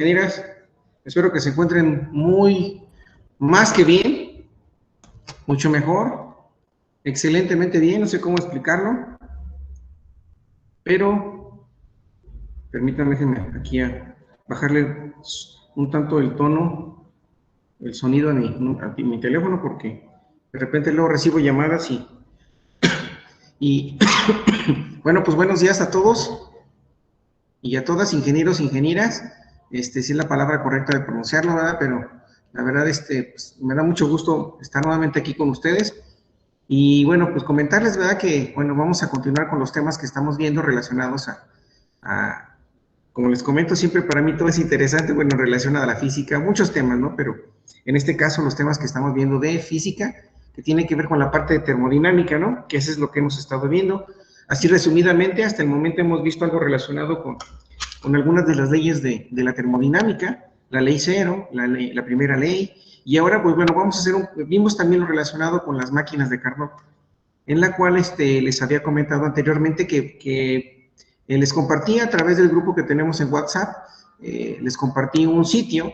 ingenieras, espero que se encuentren más que bien, mucho mejor, excelentemente bien, no sé cómo explicarlo, pero permítanme, déjenme aquí a bajarle un tanto el tono, el sonido a mi teléfono, porque de repente luego recibo llamadas y bueno, pues buenos días a todos y a todas, ingenieros, ingenieras, si es la palabra correcta de pronunciarlo, ¿verdad? Pero la verdad, pues, me da mucho gusto estar nuevamente aquí con ustedes. Y bueno, pues comentarles, ¿verdad? Que, bueno, vamos a continuar con los temas que estamos viendo relacionados como les comento, siempre para mí todo es interesante, bueno, relacionado a la física, muchos temas, ¿no? Pero en este caso los temas que estamos viendo de física, que tienen que ver con la parte de termodinámica, ¿no? Que eso es lo que hemos estado viendo. Así resumidamente, hasta el momento hemos visto algo relacionado con algunas de las leyes de la termodinámica, la ley cero, la primera ley, y ahora, pues bueno, vimos también lo relacionado con las máquinas de Carnot, en la cual les había comentado anteriormente que les compartí a través del grupo que tenemos en WhatsApp, les compartí un sitio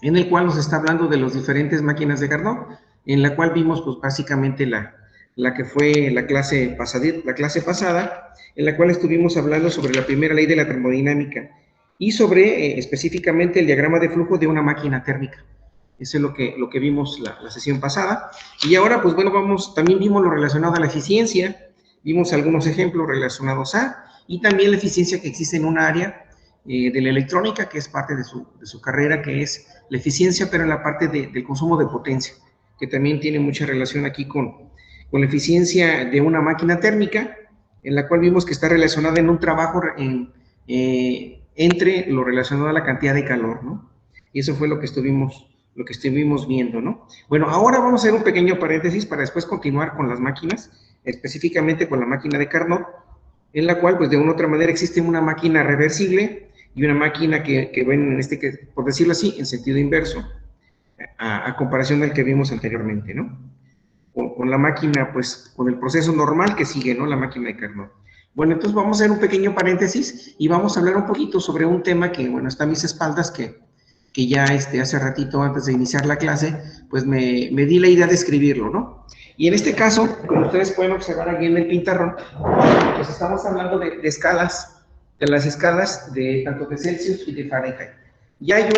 en el cual nos está hablando de las diferentes máquinas de Carnot, en la cual vimos pues básicamente la que fue la clase pasada, en la cual estuvimos hablando sobre la primera ley de la termodinámica y sobre específicamente el diagrama de flujo de una máquina térmica. Eso es lo que vimos la sesión pasada. Y ahora, pues bueno, también vimos lo relacionado a la eficiencia, vimos algunos ejemplos relacionados y también la eficiencia que existe en un área de la electrónica, que es parte de su carrera, que es la eficiencia, pero en la parte del consumo de potencia, que también tiene mucha relación aquí con la eficiencia de una máquina térmica, en la cual vimos que está relacionada en un trabajo entre lo relacionado a la cantidad de calor, ¿no? Y eso fue lo que estuvimos viendo, ¿no? Bueno, ahora vamos a hacer un pequeño paréntesis para después continuar con las máquinas, específicamente con la máquina de Carnot, en la cual, pues de una u otra manera, existe una máquina reversible y una máquina que ven, por decirlo así, en sentido inverso, a comparación del que vimos anteriormente, ¿no? Con la máquina, pues, con el proceso normal que sigue, ¿no? La máquina de Carnot. Bueno, entonces vamos a hacer un pequeño paréntesis y vamos a hablar un poquito sobre un tema que, bueno, está a mis espaldas, que ya hace ratito, antes de iniciar la clase, pues me di la idea de escribirlo, ¿no? Y en este caso, como ustedes pueden observar aquí en el pintarrón, pues estamos hablando de escalas, de las escalas de tanto de Celsius y de Fahrenheit. Ya hay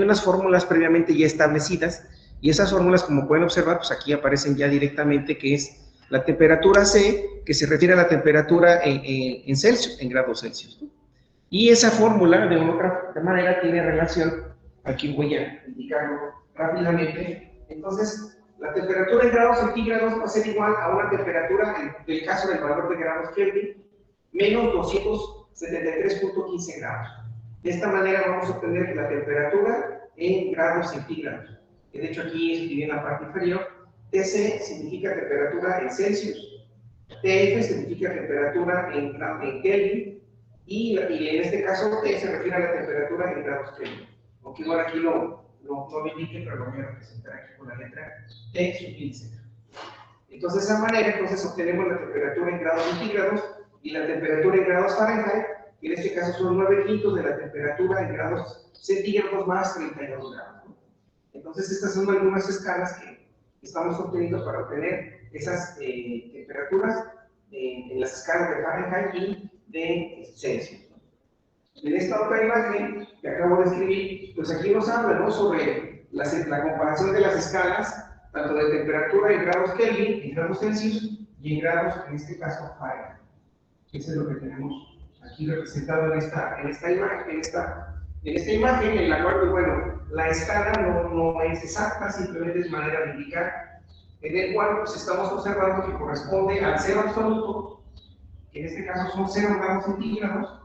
unas fórmulas previamente ya establecidas, y esas fórmulas, como pueden observar, pues aquí aparecen ya directamente, que es la temperatura C, que se refiere a la temperatura en Celsius, en grados Celsius, ¿no? Y esa fórmula, de una otra manera, tiene relación, aquí voy a indicarlo rápidamente. Entonces, la temperatura en grados centígrados va a ser igual a una temperatura, en el caso del valor de grados Kelvin, menos 273.15 grados. De esta manera vamos a obtener la temperatura en grados centígrados. Que de hecho aquí escribí en la parte inferior. TC significa temperatura en Celsius, TF significa temperatura en Kelvin, y en este caso T se refiere a la temperatura en grados Kelvin. Aunque igual aquí no lo indique, pero lo voy a representar aquí con la letra T sub 15. Entonces, de esa manera, obtenemos la temperatura en grados centígrados y la temperatura en grados Fahrenheit, que en este caso son 9/5 de la temperatura en grados centígrados más 32 grados, ¿no? Entonces, estas son algunas escalas que estamos obteniendo para obtener esas temperaturas en las escalas de Fahrenheit y de Celsius. En esta otra imagen que acabo de escribir, pues aquí nos habla, ¿no?, sobre la comparación de las escalas, tanto de temperatura en grados Kelvin, en grados Celsius, y en grados, en este caso, Fahrenheit. Eso es lo que tenemos aquí representado en esta imagen, en la cual, pues bueno, la escala no es exacta, simplemente es manera de indicar, en el cual pues estamos observando que corresponde al cero absoluto, que en este caso son 0 grados centígrados.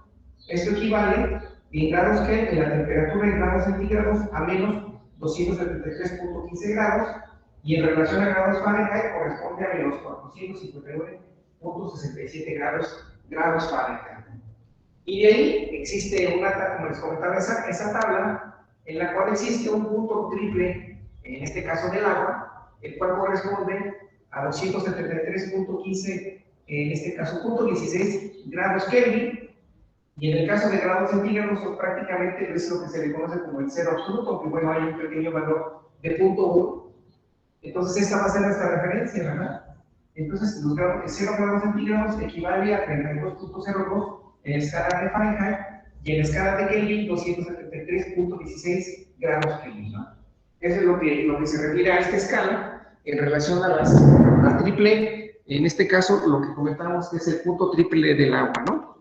Esto equivale en grados Kelvin, la temperatura en grados centígrados, a menos 273.15 grados, y en relación a grados Fahrenheit corresponde a menos 459.67 grados Fahrenheit. Y de ahí existe como les comentaba, esa tabla, en la cual existe un punto triple, en este caso del agua, el cual corresponde a 273.15, en este caso, .16 grados Kelvin, Y en el caso de grados centígrados, pues, prácticamente es lo que se le conoce como el cero absoluto, que bueno, hay un pequeño valor de 0.1. Entonces, esta va a ser nuestra referencia, ¿verdad? Entonces, el 0 grados centígrados equivale a 32.02 en escala de Fahrenheit y en escala de Kelvin 273.16 grados Kelvin, ¿no? Eso es lo que se refiere a esta escala en relación a la triple, en este caso, lo que comentamos que es el punto triple del agua, ¿no?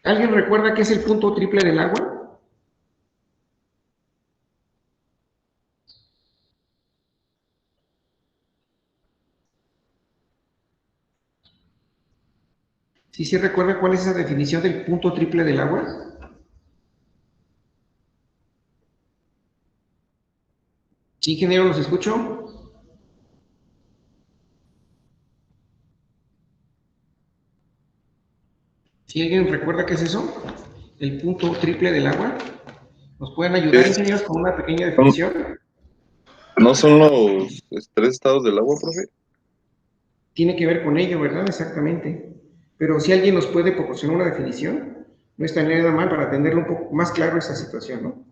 ¿Alguien recuerda qué es el punto triple del agua? ¿Sí, sí recuerda cuál es esa definición del punto triple del agua? ¿Sí, ingeniero, los escucho? ¿Sí alguien recuerda qué es eso? El punto triple del agua. ¿Nos pueden ayudar, Es, ingenieros, con una pequeña ¿no, definición? no son los tres estados del agua, profe? Tiene que ver con ello, ¿verdad? Exactamente. Pero si alguien nos puede proporcionar una definición, no está nada mal para tenerlo un poco más claro esa situación, ¿no?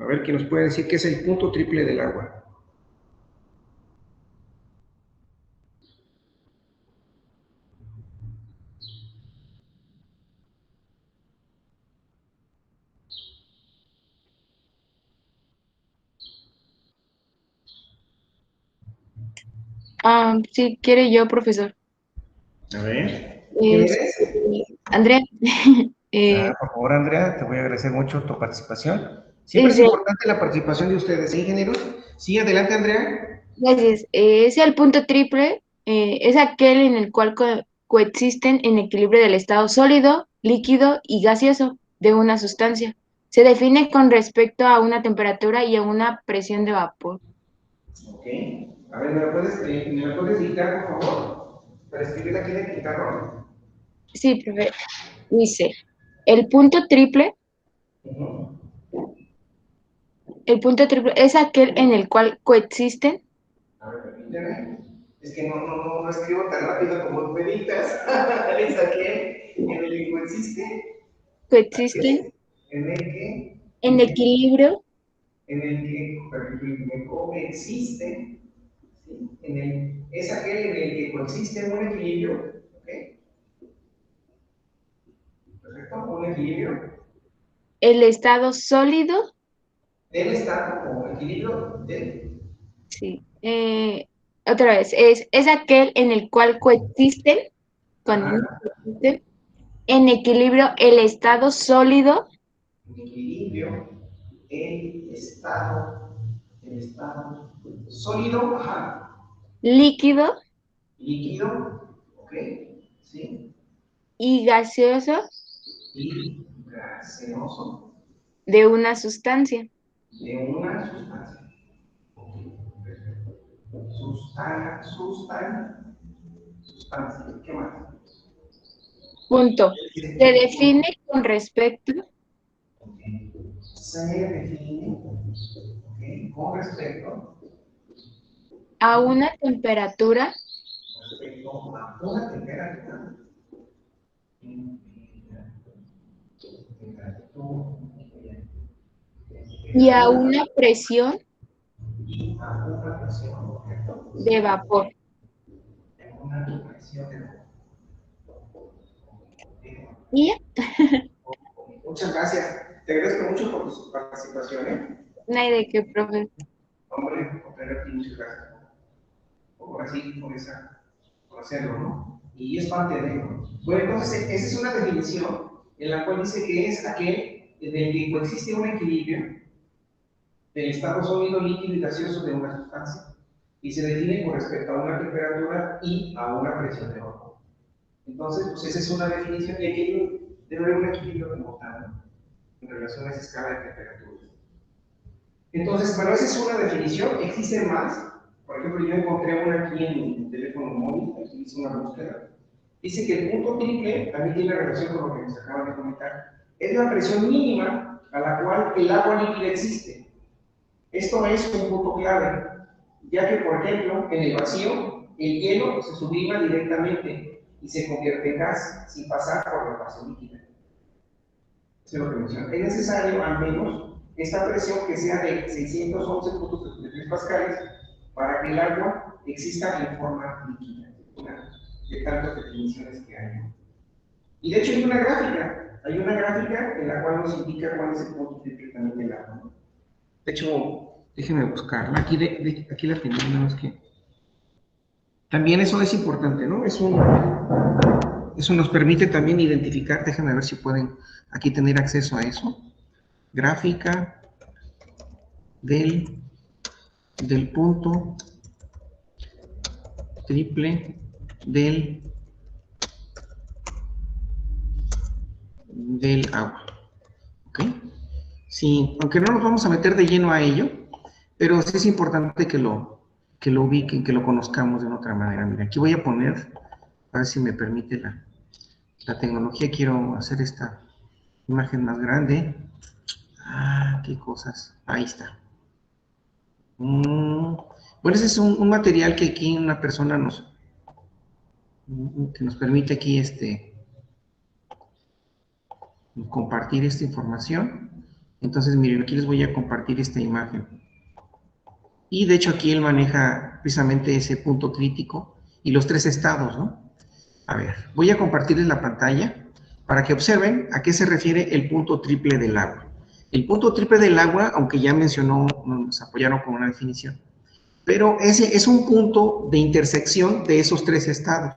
A ver, ¿quién nos puede decir qué es el punto triple del agua? Si quiere yo, profesor. A ver, ¿quién Es, eres? Andrea, Por favor, Andrea, te voy a agradecer mucho tu participación. Siempre es es importante la participación de ustedes, ¿sí, ingenieros? Sí, adelante, Andrea. gracias. Es el punto triple, es aquel en el cual coexisten en equilibrio del estado sólido, líquido y gaseoso de una sustancia. Se define con respecto a una temperatura y a una presión de vapor. Ok. A ver, ¿me la puedes dictar, por favor? Para escribirla aquí en el pizarrón. Sí, profe. Dice, el punto triple, Ujú. el punto triple es aquel en el cual coexisten, A ver, permíteme. Es que no escribo tan rápido como tú me dictas. Es aquel en el que coexiste. Así coexisten es. En el que, en equilibrio en el que coexiste. ¿Sí? Es aquel en el que coexiste un equilibrio. ¿Ok? Perfecto. Un equilibrio el estado sólido. del estado o equilibrio del. Sí. Otra vez, es aquel en el cual coexisten, con Ajá. coexisten en equilibrio el estado sólido, Equilibrio, el estado sólido, ajá, líquido líquido, ok, sí, y gaseoso y gaseoso de una sustancia. de una sustancia. Perfecto. Sustancia, ¿qué más? Punto. Se define con respecto Se define, ok, con a una temperatura respecto a una temperatura, y a una presión y a una presión, ¿correcto? de vapor. Una presión de Y ya, Muchas gracias. Te agradezco mucho por tu participación, ¿eh? no hay de qué, profe. Hombre, comprender muchas gracias por así, por hacerlo, ¿no? Y es parte de ello. Bueno, entonces, esa es una definición en la cual dice que es aquel en el que coexiste un equilibrio del estado sólido, líquido y gaseoso de una sustancia y se define con respecto a una temperatura y a una presión de vapor. Entonces, pues esa es una definición y aquí debe haber un equilibrio como tal, ¿no? En relación a esa escala de temperaturas. Entonces, bueno, esa es una definición, existen más. Por ejemplo, yo encontré una aquí en mi teléfono móvil, aquí hice una búsqueda. Dice que el punto triple también tiene relación con lo que nos acaban de comentar. Es la presión mínima a la cual el agua líquida existe. Esto es un punto clave, ya que, por ejemplo, en el vacío, el hielo se sublima directamente y se convierte en gas sin pasar por la fase líquida. es lo que menciona. Es necesario al menos esta presión que sea de 611.33 pascales para que el agua exista en forma líquida, de tantas definiciones que hay. Y de hecho hay una gráfica en la cual nos indica cuál es el punto triple también del agua, ¿no? De hecho, déjenme buscarla, aquí la tenía, nada más que... También eso es importante, ¿no? Eso nos permite también identificar, déjenme ver si pueden aquí tener acceso a eso. Gráfica del punto triple del agua. ¿Ok? Sí, aunque no nos vamos a meter de lleno a ello, pero sí es importante que lo ubiquen, que lo conozcamos de una otra manera. Mira, aquí voy a poner, a ver si me permite la tecnología, quiero hacer esta imagen más grande. Ah, qué cosas. Ahí está. Bueno, ese es un material que aquí una persona que nos permite aquí compartir esta información. Entonces, miren, aquí les voy a compartir esta imagen. Y de hecho aquí él maneja precisamente ese punto crítico y los 3 estados, ¿no? A ver, voy a compartirles la pantalla para que observen a qué se refiere el punto triple del agua. El punto triple del agua, aunque ya mencionó, nos apoyaron con una definición, pero ese es un punto de intersección de esos 3 estados.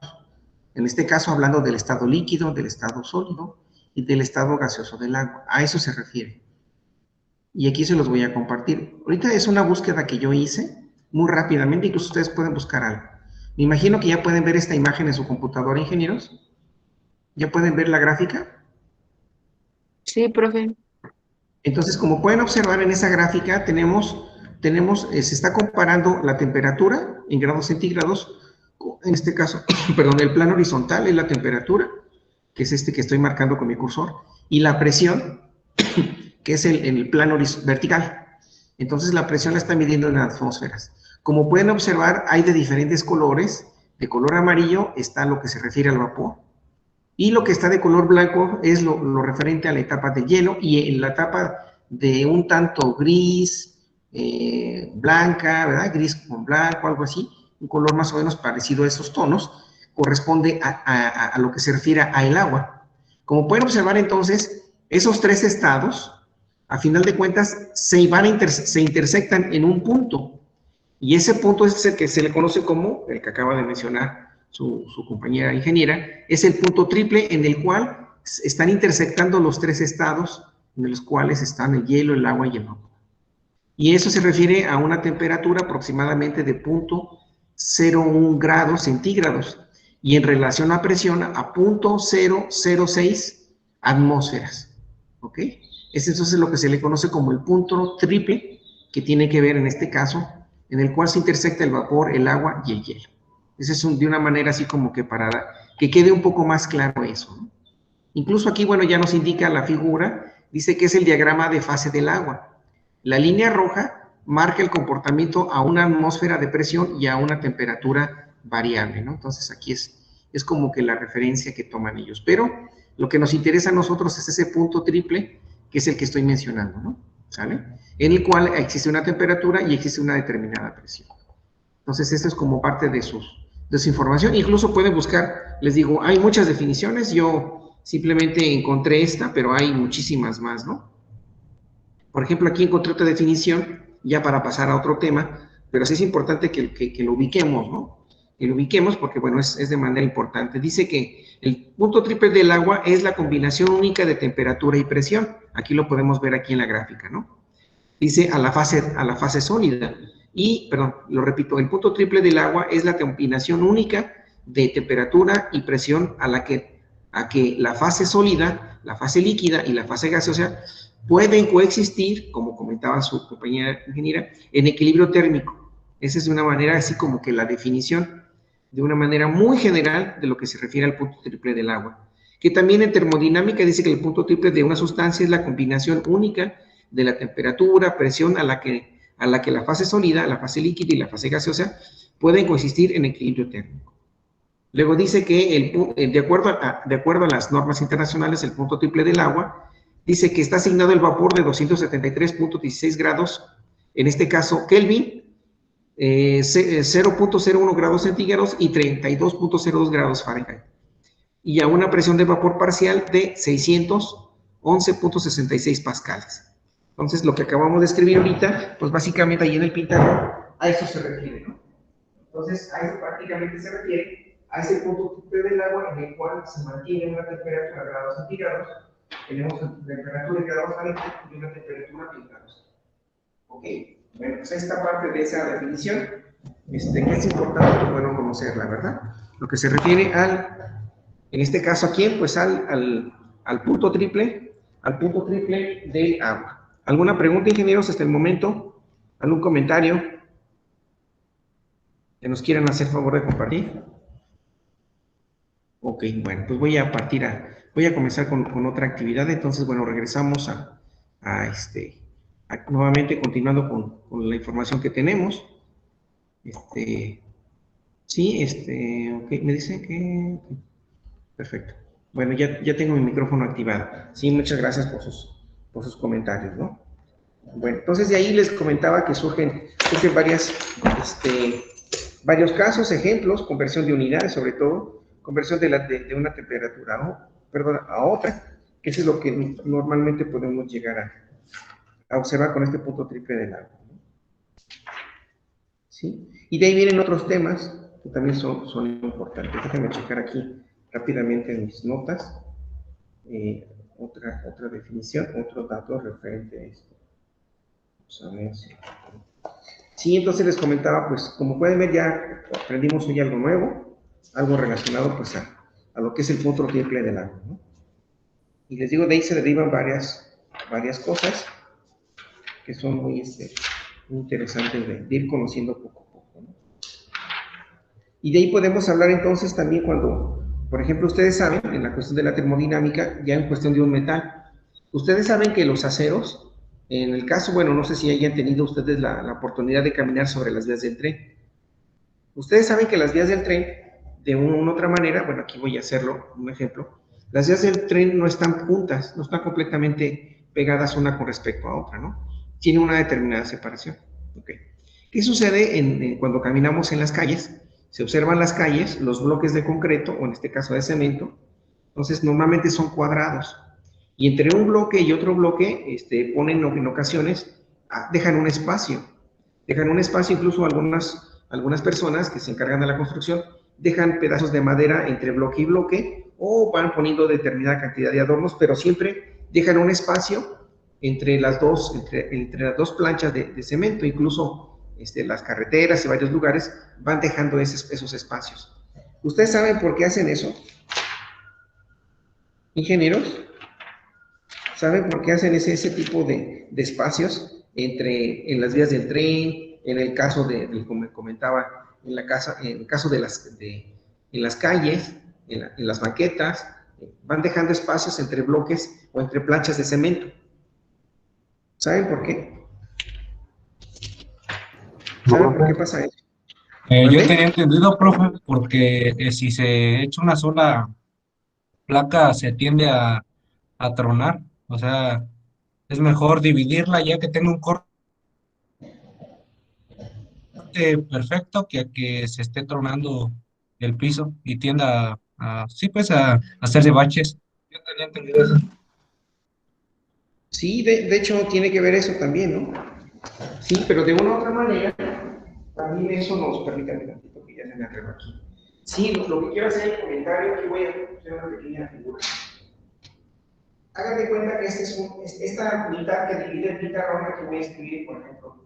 En este caso hablando del estado líquido, del estado sólido y del estado gaseoso del agua. A eso se refiere. Y aquí se los voy a compartir. Ahorita es una búsqueda que yo hice muy rápidamente, incluso ustedes pueden buscar algo. Me imagino que ya pueden ver esta imagen en su computadora, ingenieros. ¿Ya pueden ver la gráfica? Sí, profe. Entonces, como pueden observar en esa gráfica, se está comparando la temperatura en grados centígrados, en este caso, perdón, el plano horizontal es la temperatura, que es este que estoy marcando con mi cursor, y la presión, que es en el plano vertical. Entonces la presión la está midiendo en atmósferas. Como pueden observar, hay de diferentes colores. De color amarillo está lo que se refiere al vapor. Y lo que está de color blanco es lo referente a la etapa de hielo, y en la etapa de un tanto gris, blanca, ¿verdad? Gris con blanco, algo así, un color más o menos parecido a esos tonos, corresponde a lo que se refiere a el agua. Como pueden observar entonces, esos 3 estados, a final de cuentas, se intersectan en un punto, y ese punto es el que se le conoce como, el que acaba de mencionar su compañera ingeniera, es el punto triple en el cual están intersectando los 3 estados en los cuales están el hielo, el agua y el vapor. Y eso se refiere a una temperatura aproximadamente de 0.01 grados centígrados, y en relación a presión a 0.006 atmósferas. ¿Ok? Es entonces lo que se le conoce como el punto triple, que tiene que ver en este caso, en el cual se intersecta el vapor, el agua y el hielo. Esa es de una manera así como que para que quede un poco más claro eso, ¿no? Incluso aquí, bueno, ya nos indica la figura, dice que es el diagrama de fase del agua. La línea roja marca el comportamiento a una atmósfera de presión y a una temperatura variable, ¿no? Entonces aquí es como que la referencia que toman ellos. Pero lo que nos interesa a nosotros es ese punto triple, que es el que estoy mencionando, ¿no? ¿Sale? En el cual existe una temperatura y existe una determinada presión. Entonces, esto es como parte de su información. Incluso pueden buscar, les digo, hay muchas definiciones, yo simplemente encontré esta, pero hay muchísimas más, ¿no? Por ejemplo, aquí encontré otra definición, ya para pasar a otro tema, pero sí es importante que lo ubiquemos, ¿no? Que lo ubiquemos porque, bueno, es de manera importante. Dice que el punto triple del agua es la combinación única de temperatura y presión. Aquí lo podemos ver aquí en la gráfica, ¿no? Dice a la fase sólida. Y, perdón, lo repito, el punto triple del agua es la combinación única de temperatura y presión a que la fase sólida, la fase líquida y la fase gaseosa pueden coexistir, como comentaba su compañera ingeniera, en equilibrio térmico. Esa es de una manera así como que la definición, de una manera muy general, de lo que se refiere al punto triple del agua. Que también en termodinámica dice que el punto triple de una sustancia es la combinación única de la temperatura, presión a la que la fase sólida, la fase líquida y la fase gaseosa pueden coexistir en equilibrio térmico. Luego dice que de acuerdo a las normas internacionales, el punto triple del agua dice que está asignado el vapor de 273.16 grados, en este caso Kelvin, 0.01 grados centígrados y 32.02 grados Fahrenheit. Y a una presión de vapor parcial de 611.66 pascales. Entonces, lo que acabamos de escribir ahorita, pues básicamente ahí en el pizarrón, a eso se refiere, ¿no? Entonces, a eso prácticamente se refiere, a ese punto triple del agua en el cual se mantiene una temperatura a grados centígrados, tenemos temperatura en grados Fahrenheit y una temperatura en grados. Ok, bueno, pues esta parte de esa definición, que es importante, pues bueno, conocerla, ¿verdad? Lo que se refiere en este caso, ¿a quién? Pues al punto triple del agua. ¿Alguna pregunta, ingenieros, hasta el momento? ¿Algún comentario que nos quieran hacer favor de compartir? Ok, bueno, pues voy a comenzar con otra actividad. Entonces, bueno, regresamos nuevamente continuando con la información que tenemos. Sí, ok, me dice que... Perfecto. Bueno, ya tengo mi micrófono activado. Sí, muchas gracias por sus comentarios, ¿no? Bueno, entonces de ahí les comentaba que surgen varios casos, ejemplos, conversión de unidades, sobre todo, conversión de una temperatura a otra, que eso es lo que normalmente podemos llegar a observar con este punto triple del agua, ¿no? ¿Sí? Y de ahí vienen otros temas que también son importantes. Déjenme checar aquí rápidamente mis notas. Otra definición, otro dato referente a esto. Vamos a ver si... Sí, entonces les comentaba, pues como pueden ver ya aprendimos hoy algo nuevo, algo relacionado pues a lo que es el punto triple del agua, ¿no? Y les digo, de ahí se derivan varias cosas que son muy interesantes de ir conociendo poco a poco, ¿no? Y de ahí podemos hablar entonces también cuando, por ejemplo, ustedes saben, en la cuestión de la termodinámica, ya en cuestión de un metal, ustedes saben que los aceros, en el caso, bueno, no sé si hayan tenido ustedes la oportunidad de caminar sobre las vías del tren. Ustedes saben que las vías del tren, de una u otra manera, bueno, aquí voy a hacerlo, un ejemplo, las vías del tren no están juntas, no están completamente pegadas una con respecto a otra, ¿no? Tiene una determinada separación. Okay. ¿Qué sucede cuando caminamos en las calles? Se observan las calles, los bloques de concreto, o en este caso de cemento, entonces normalmente son cuadrados. Y entre un bloque y otro bloque, ponen en ocasiones, dejan un espacio. Dejan un espacio, incluso algunas personas que se encargan de la construcción, dejan pedazos de madera entre bloque y bloque, o van poniendo determinada cantidad de adornos, pero siempre dejan un espacio entre las dos planchas de cemento. Incluso las carreteras y varios lugares van dejando esos espacios. ¿Ustedes saben por qué hacen eso? ¿Ingenieros? ¿Saben por qué hacen ese tipo de espacios en las vías del tren, en el caso como comentaba, en el caso de en las calles, en las banquetas, van dejando espacios entre bloques o entre planchas de cemento? ¿Saben por qué? ¿Saben por qué pasa eso? Yo tenía entendido, profe, porque si se echa una sola placa se tiende a tronar, o sea, es mejor dividirla ya que tenga un corte perfecto que a que se esté tronando el piso y tienda sí, pues a hacerse baches. Yo tenía entendido eso. Sí, de hecho tiene que ver eso también, ¿no? Sí, pero de una u otra manera, también eso nos permite, un tantito que ya se me arregló aquí. Sí, lo que quiero hacer es comentario, aquí voy a hacer una pequeña figura. Hagan de cuenta que esta mitad que divide el pizarrón que voy a escribir, por ejemplo,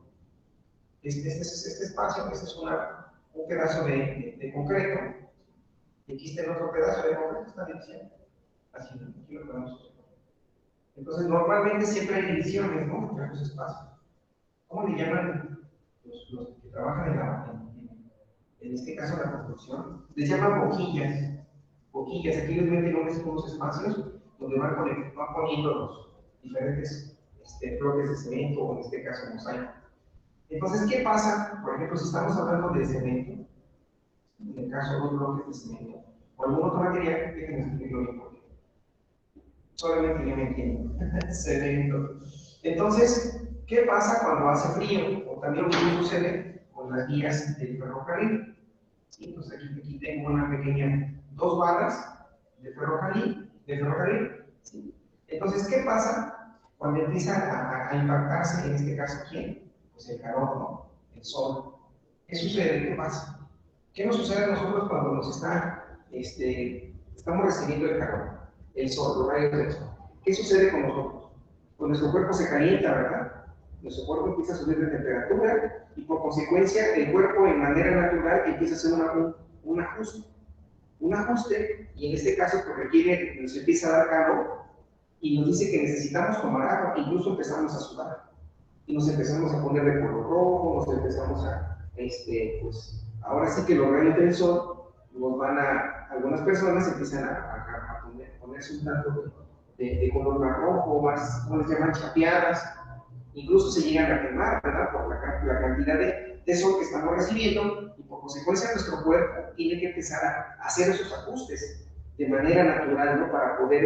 este espacio, este es un pedazo de concreto, y aquí está el otro pedazo de concreto, está diciendo. Así, aquí lo podemos observar. Entonces, normalmente siempre hay divisiones, ¿no?, entre los espacios. ¿Cómo le llaman los que trabajan en este caso la construcción? Les llaman boquillas. Boquillas, aquí les meten unos espacios donde van poniendo los diferentes bloques de cemento, o en este caso mosaico. Entonces, ¿qué pasa? Por ejemplo, si estamos hablando de cemento, en el caso de los bloques de cemento, o algún otro material, déjenme escribirlo bien. Solamente yo me entiendo. Excelente. Entonces, ¿qué pasa cuando hace frío? O también lo que sucede con las vías del ferrocarril. ¿Sí? Entonces aquí tengo una pequeña, dos barras de ferrocarril. ¿Sí? Entonces, ¿qué pasa cuando empieza a impactarse, en este caso, quién? Pues el calor, ¿no? El sol. ¿Qué sucede? ¿Qué pasa? ¿Qué nos sucede a nosotros cuando estamos recibiendo el calor? El sol, los rayos del sol. ¿Qué sucede con nosotros? Pues nuestro cuerpo se calienta, ¿verdad? Nuestro cuerpo empieza a subir de temperatura y por consecuencia el cuerpo en manera natural empieza a hacer un ajuste. Un ajuste, y en este caso pues requiere, nos empieza a dar calor y nos dice que necesitamos tomar agua, incluso empezamos a sudar. Y nos empezamos a poner de color rojo, nos empezamos pues ahora sí que los rayos del sol algunas personas empiezan a ponerse un tanto de color más rojo, más, ¿cómo les llaman? Chapeadas, incluso se llegan a quemar, ¿verdad? Por la cantidad de sol que estamos recibiendo y por consecuencia nuestro cuerpo tiene que empezar a hacer esos ajustes de manera natural, ¿no? Para poder,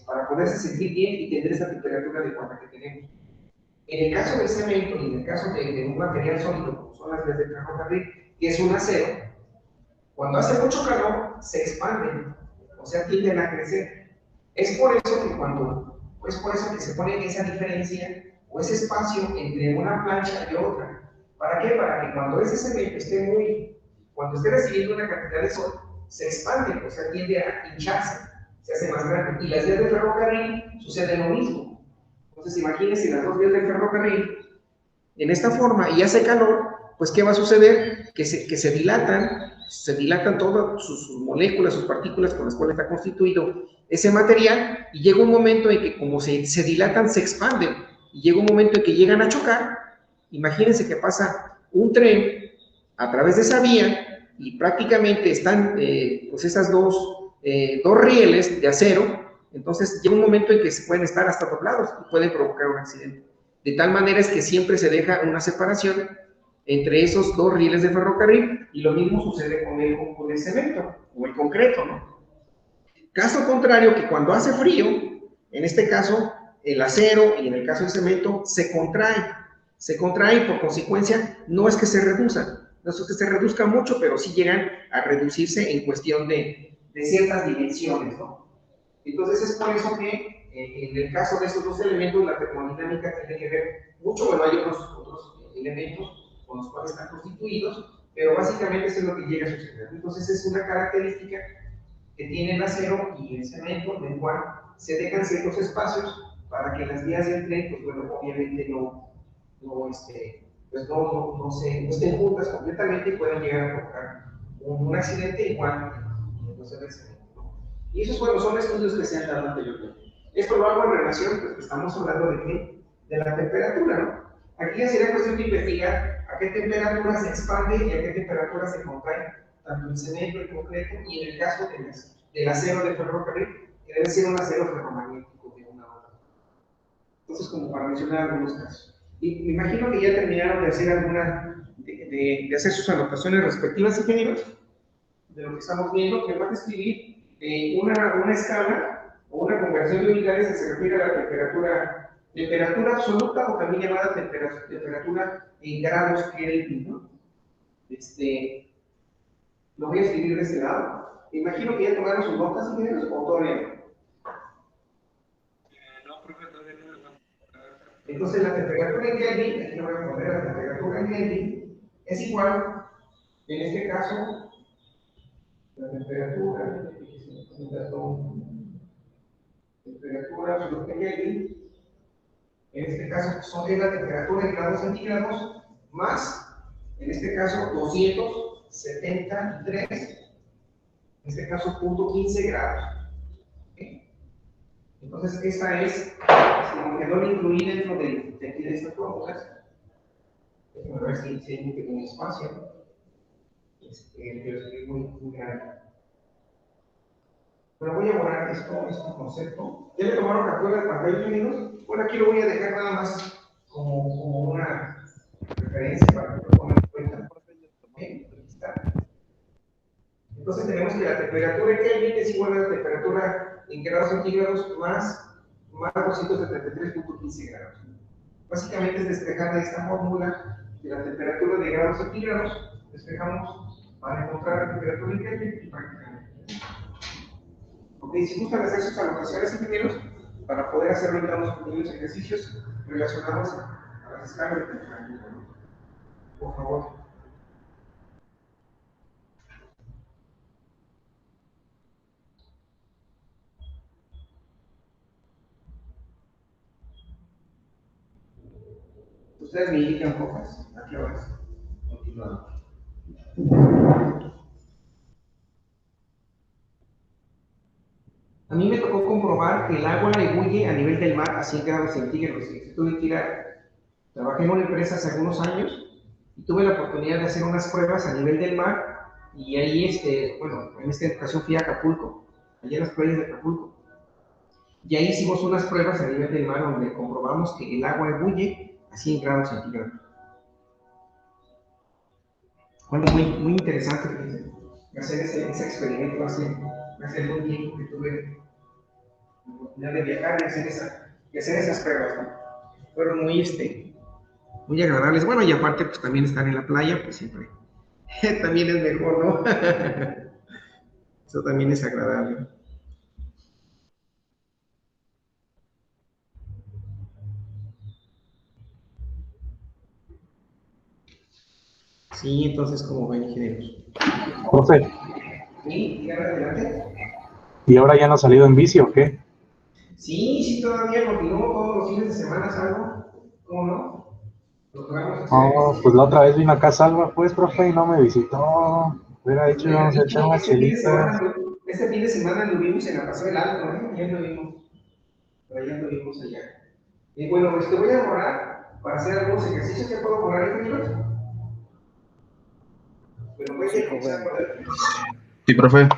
para poderse sentir bien y tener esa temperatura adecuada que tenemos. En el caso del cemento y en el caso de un material sólido, como son las vías de ferrocarril, que es un acero, cuando hace mucho calor se expanden, o sea, tienden a crecer. Es por eso que se pone esa diferencia o ese espacio entre una plancha y otra. ¿Para qué? Para que cuando ese cemento cuando esté recibiendo una cantidad de sol, se expande, o sea, tiende a hincharse, se hace más grande. Y las vías de ferrocarril sucede lo mismo. Entonces, imagínense las dos vías del ferrocarril en esta forma y hace calor, pues ¿qué va a suceder? Que se dilatan todas sus moléculas, sus partículas con las cuales está constituido ese material y llega un momento en que como se dilatan, se expanden y llega un momento en que llegan a chocar. Imagínense que pasa un tren a través de esa vía y prácticamente están pues esas dos rieles de acero. Entonces llega un momento en que se pueden estar hasta doblados y pueden provocar un accidente. De tal manera es que siempre se deja una separación entre esos dos rieles de ferrocarril y lo mismo sucede con el cemento o el concreto, ¿no? Caso contrario, que cuando hace frío, en este caso el acero y en el caso del cemento se contrae y por consecuencia no es que se reduzcan, no es que se reduzcan mucho, pero sí llegan a reducirse en cuestión de ciertas dimensiones, ¿no? Entonces es por eso que en el caso de estos dos elementos la termodinámica tiene que ver mucho, bueno, hay otros elementos con los cuales están constituidos, pero básicamente eso es lo que llega a suceder. Entonces es una característica que tiene el acero y el cemento, en el cual se dejan ciertos espacios para que las vías del tren, pues bueno, obviamente no estén juntas completamente y puedan llegar a provocar un accidente igual en los cemento. Y esos, bueno, son estudios que se han dado anteriormente. Esto lo hago en relación, pues estamos hablando de qué, de la temperatura, ¿no? Aquí ya sería cuestión de investigar a qué temperatura se expande y a qué temperatura se contrae, tanto el cemento, el concreto, y en el caso del acero de ferrocarril, que debe ser un acero ferromagnético de una otra. Entonces, como para mencionar algunos casos. Y me imagino que ya terminaron de hacer de hacer sus anotaciones respectivas, ingenieros, de lo que estamos viendo, que van a escribir una escala o una conversión de unidades que se refiere a la temperatura absoluta o también llamada temperatura en grados Kelvin, ¿no? Lo voy a escribir de este lado. Me imagino que ya tomaron sus notas, ingenieros, o todavía no. No, profe, todavía no. Entonces la temperatura en Kelvin, aquí lo voy a poner, la temperatura en Kelvin es igual, en este caso, la temperatura absoluta en Kelvin, en este caso es la temperatura en grados centígrados, más, en este caso, 273, en este caso, 0.15 grados. ¿Okay? Entonces, esta es, como que no la incluí dentro de estas fórmulas. Déjenme ver si hay un pequeño espacio. Pero es muy grande. Pero voy a borrar este concepto. ¿Ya le tomaron captura de pantalla, amigos? Bueno, aquí lo voy a dejar nada más como una referencia para que lo pongan en cuenta. ¿Okay? Aquí está. Entonces tenemos que la temperatura en Kelvin es igual a la temperatura en grados centígrados más 273.15 grados. Básicamente es despejar de esta fórmula de la temperatura de grados centígrados, despejamos para encontrar la temperatura en Kelvin y prácticamente. Ok, si gustan hacer sus anotaciones, ingenieros, para poder hacer ahorita unos pequeños ejercicios relacionados a las escalas de temperatura. Por favor. Ustedes me indican pocas. ¿A qué horas? Continuamos. A mí me tocó comprobar que el agua ebulle a nivel del mar a 100 grados centígrados. Tuve que ir trabajé en una empresa hace algunos años y tuve la oportunidad de hacer unas pruebas a nivel del mar y ahí, bueno, en esta ocasión fui a Acapulco, allá en las playas de Acapulco. Y ahí hicimos unas pruebas a nivel del mar donde comprobamos que el agua ebulle a 100 grados centígrados. Bueno, muy interesante hacer ese experimento hace algún tiempo que tuve la oportunidad de viajar y hacer esas pruebas, ¿no? Fueron muy agradables. Bueno, y aparte, pues también estar en la playa, pues siempre también es mejor, ¿no? Eso también es agradable. Sí, entonces, como ven, ingenieros. Profe, Sí, dígame adelante. ¿y ahora ya no ha salido en bici o qué? Sí, todavía continúo todos los fines de semana, salgo. ¿Cómo no? Logramos hacer Oh, pues la otra vez vino acá Salva, pues, profe, y no me visitó. Hubiera dicho, íbamos a echar unas chelitas. Este fin de semana anduvimos en la Paseo del Alto, ¿eh? Ya anduvimos, por allá anduvimos allá. Y bueno, pues te voy a borrar para hacer algunos ejercicios. ¿Te puedo borrar, ingenieros? Pero voy a comenzar con el ejercicio. Sí, profe.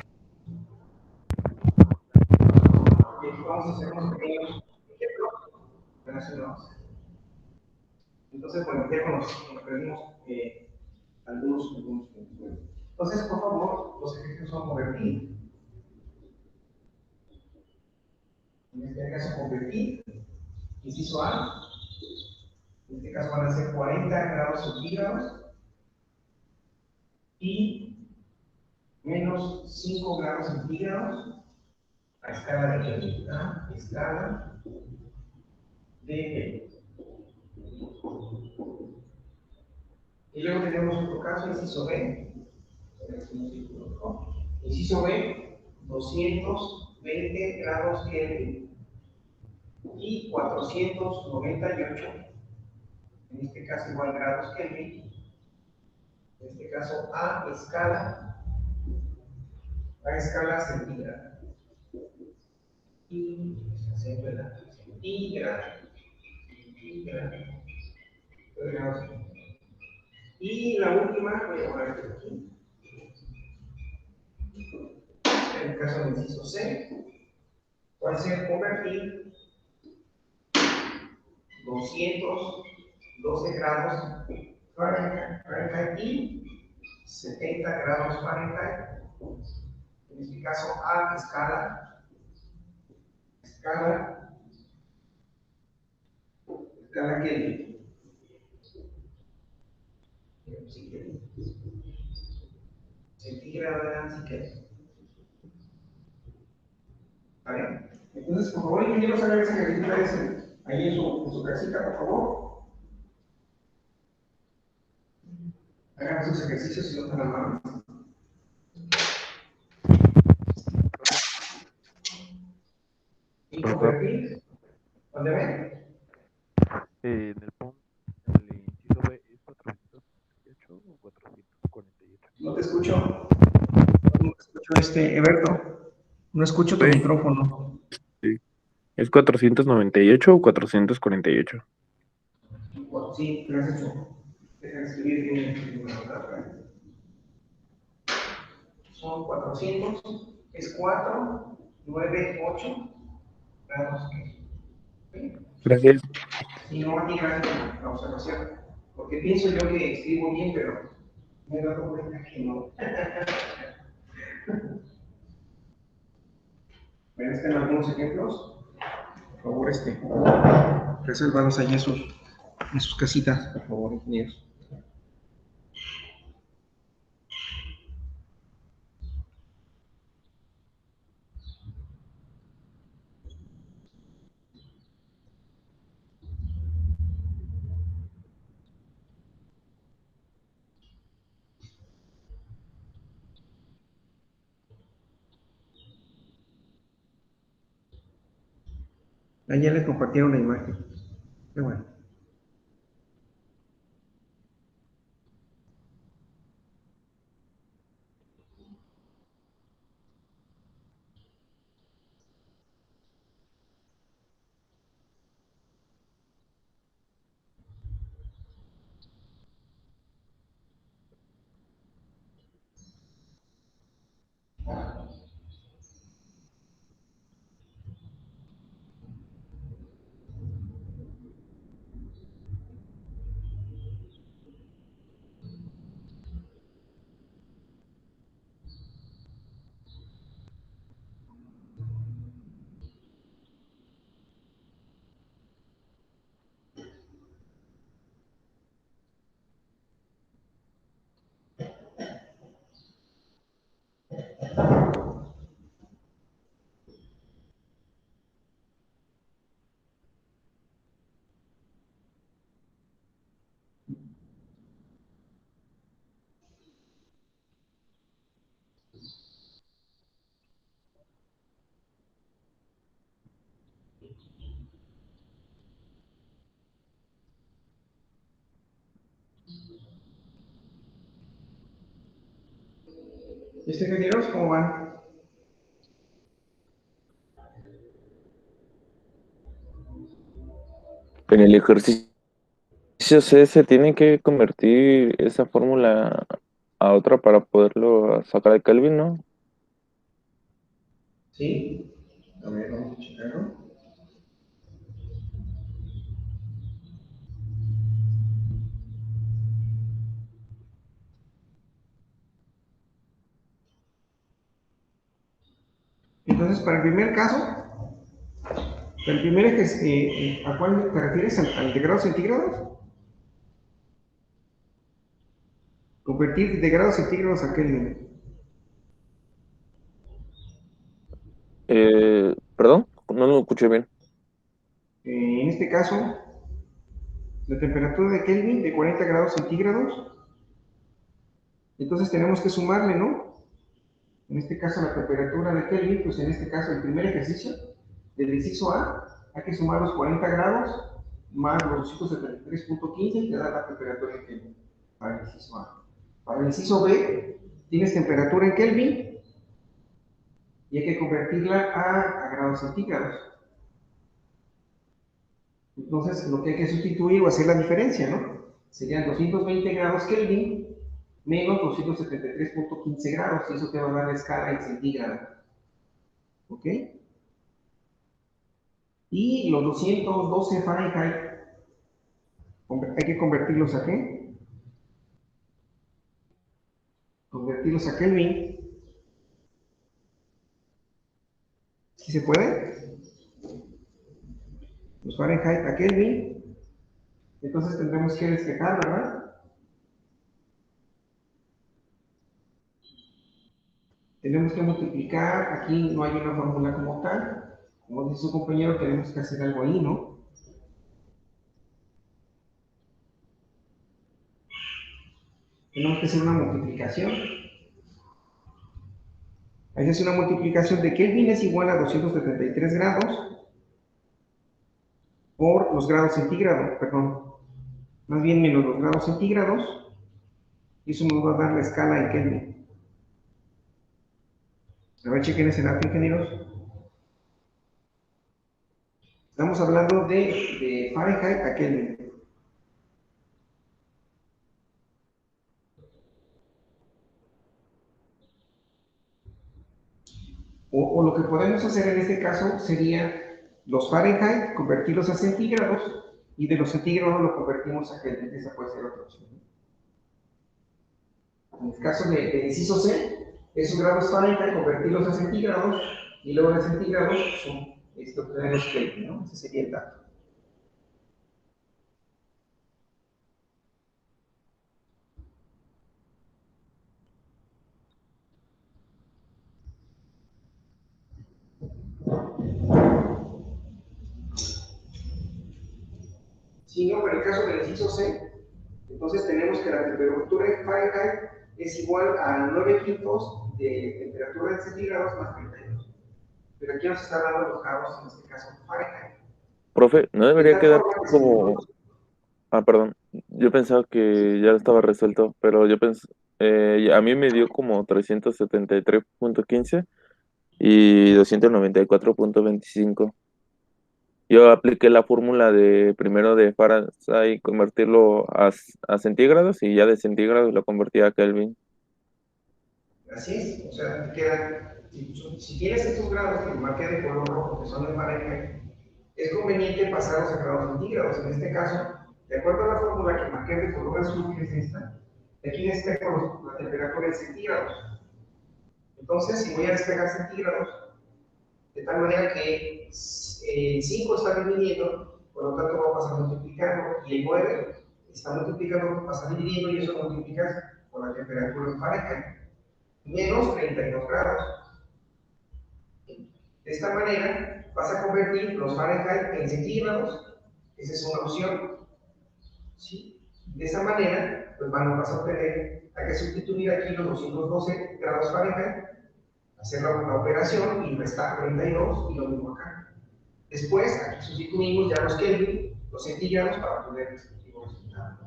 Vamos a hacer unos pequeños ejemplos relacionados. Entonces, bueno, ya conocemos algunos puntos. Entonces, por favor, los ejercicios son convertir. En este caso, convertir. Inciso A. En este caso van a ser 40 grados centígrados y menos 5 grados centígrados a escala de Kelvin. A escala de Kelvin. Y luego tenemos otro caso, inciso B. Inciso B, 220 grados Kelvin y 498. En este caso igual grados Kelvin. En este caso a escala centígrada. Y y la última, voy a poner esto aquí. En el caso del inciso C, va a ser convertir 212 grados Fahrenheit y 70 grados Fahrenheit. En este caso a escala Kelvin. Centígrado, si quieres. ¿Vale? Entonces, por favor, ingenieros, hagan ese ejercicio ahí en su casita, por favor. Hagan esos ejercicios si no están amables. Y convertir. ¿Dónde ven? En el punto, en el inciso B, ¿es 438 o 448? No te escucho. No te escucho, Eberto. No escucho tu Sí. micrófono. Sí. ¿Es 498 o 448? Sí, gracias. Deja de escribir bien. Son 400, es 4, 9, 8 grados. Gracias. Y no aquí gracias a la observación. Porque pienso yo que escribo bien, pero me he dado cuenta que no. Ven, están algunos ejemplos. Por favor, resérvalos allí en sus casitas, por favor, ingenieros. Ahí ya les compartieron la imagen. Qué bueno. Ingenieros, ¿cómo van? En el ejercicio C se tiene que convertir esa fórmula a otra para poderlo sacar de Kelvin, ¿no? Sí. A ver, vamos a checarlo. Entonces, para el primer caso, ¿a cuál te refieres? ¿Al de grados centígrados? Convertir de grados centígrados a Kelvin. Perdón, no lo escuché bien. En este caso, la temperatura de Kelvin de 40 grados centígrados. Entonces tenemos que sumarle, ¿no? En este caso la temperatura de Kelvin, pues en este caso el primer ejercicio, del inciso A, hay que sumar los 40 grados más los 273.15 y te da la temperatura en Kelvin para el inciso A. Para el inciso B, tienes temperatura en Kelvin y hay que convertirla a grados centígrados. Entonces, lo que hay que sustituir o hacer la diferencia, ¿no? Serían 220 grados Kelvin menos 273.15 grados, y eso te va a dar la escala en centígrados. ¿Ok? Y los 212 Fahrenheit, hay que convertirlos a ¿qué? Convertirlos a Kelvin. ¿Sí se puede? Los Fahrenheit a Kelvin. Entonces tendremos que despejar, ¿verdad? Tenemos que multiplicar, aquí no hay una fórmula como tal. Como dice su compañero, tenemos que hacer algo ahí, ¿no? Tenemos que hacer una multiplicación. Ahí se hace una multiplicación de Kelvin es igual a 273 grados por los grados centígrados, perdón, más bien menos los grados centígrados, y eso nos va a dar la escala en Kelvin. A ver, chequen ese dato, ingenieros. Estamos hablando de Fahrenheit a Kelvin. O lo que podemos hacer en este caso sería los Fahrenheit, convertirlos a centígrados, y de los centígrados lo convertimos a Kelvin. Esa puede ser otra opción. En el caso de inciso C, esos grados Fahrenheit, convertirlos a centígrados, Y luego en centígrados son grados Kelvin, ¿no? Ese sería el dato. Si no, para el caso del inciso C, entonces tenemos que la temperatura en Fahrenheit es igual a 9 quintos de temperatura en centígrados más 32. Pero aquí nos está dando los grados, en este caso Fahrenheit. Profe, ¿no De debería tal quedar forma que si como... nosotros, Ah, perdón. Yo pensaba que ya estaba resuelto, pero yo pensé... a mí me dio como 373.15 y 294.25. Yo apliqué la fórmula de primero de Fahrenheit convertirlo a centígrados y ya de centígrados lo convertí a Kelvin. así es, o sea, te queda, si tienes estos grados que marqué de color rojo, que son de Fahrenheit, es conveniente pasarlos a grados centígrados. En este caso, de acuerdo a la fórmula que marqué de color azul, que es esta, aquí despejo la temperatura en centígrados. Entonces, si voy a despejar centígrados, de tal manera que el 5 está dividiendo, por lo tanto va a pasar multiplicando, y el 9 está multiplicando, pasa dividiendo, y eso multiplicas por la temperatura en Fahrenheit, menos 32 grados. De esta manera, vas a convertir los Fahrenheit en centígrados, esa es una opción. ¿Sí? De esa manera, pues vas a obtener, hay que sustituir aquí los 212 grados Fahrenheit, hacer la operación y restar 32 y lo mismo acá. Después, aquí sustituimos ya los Kelvin, los centígrados para obtener el respectivo resultado.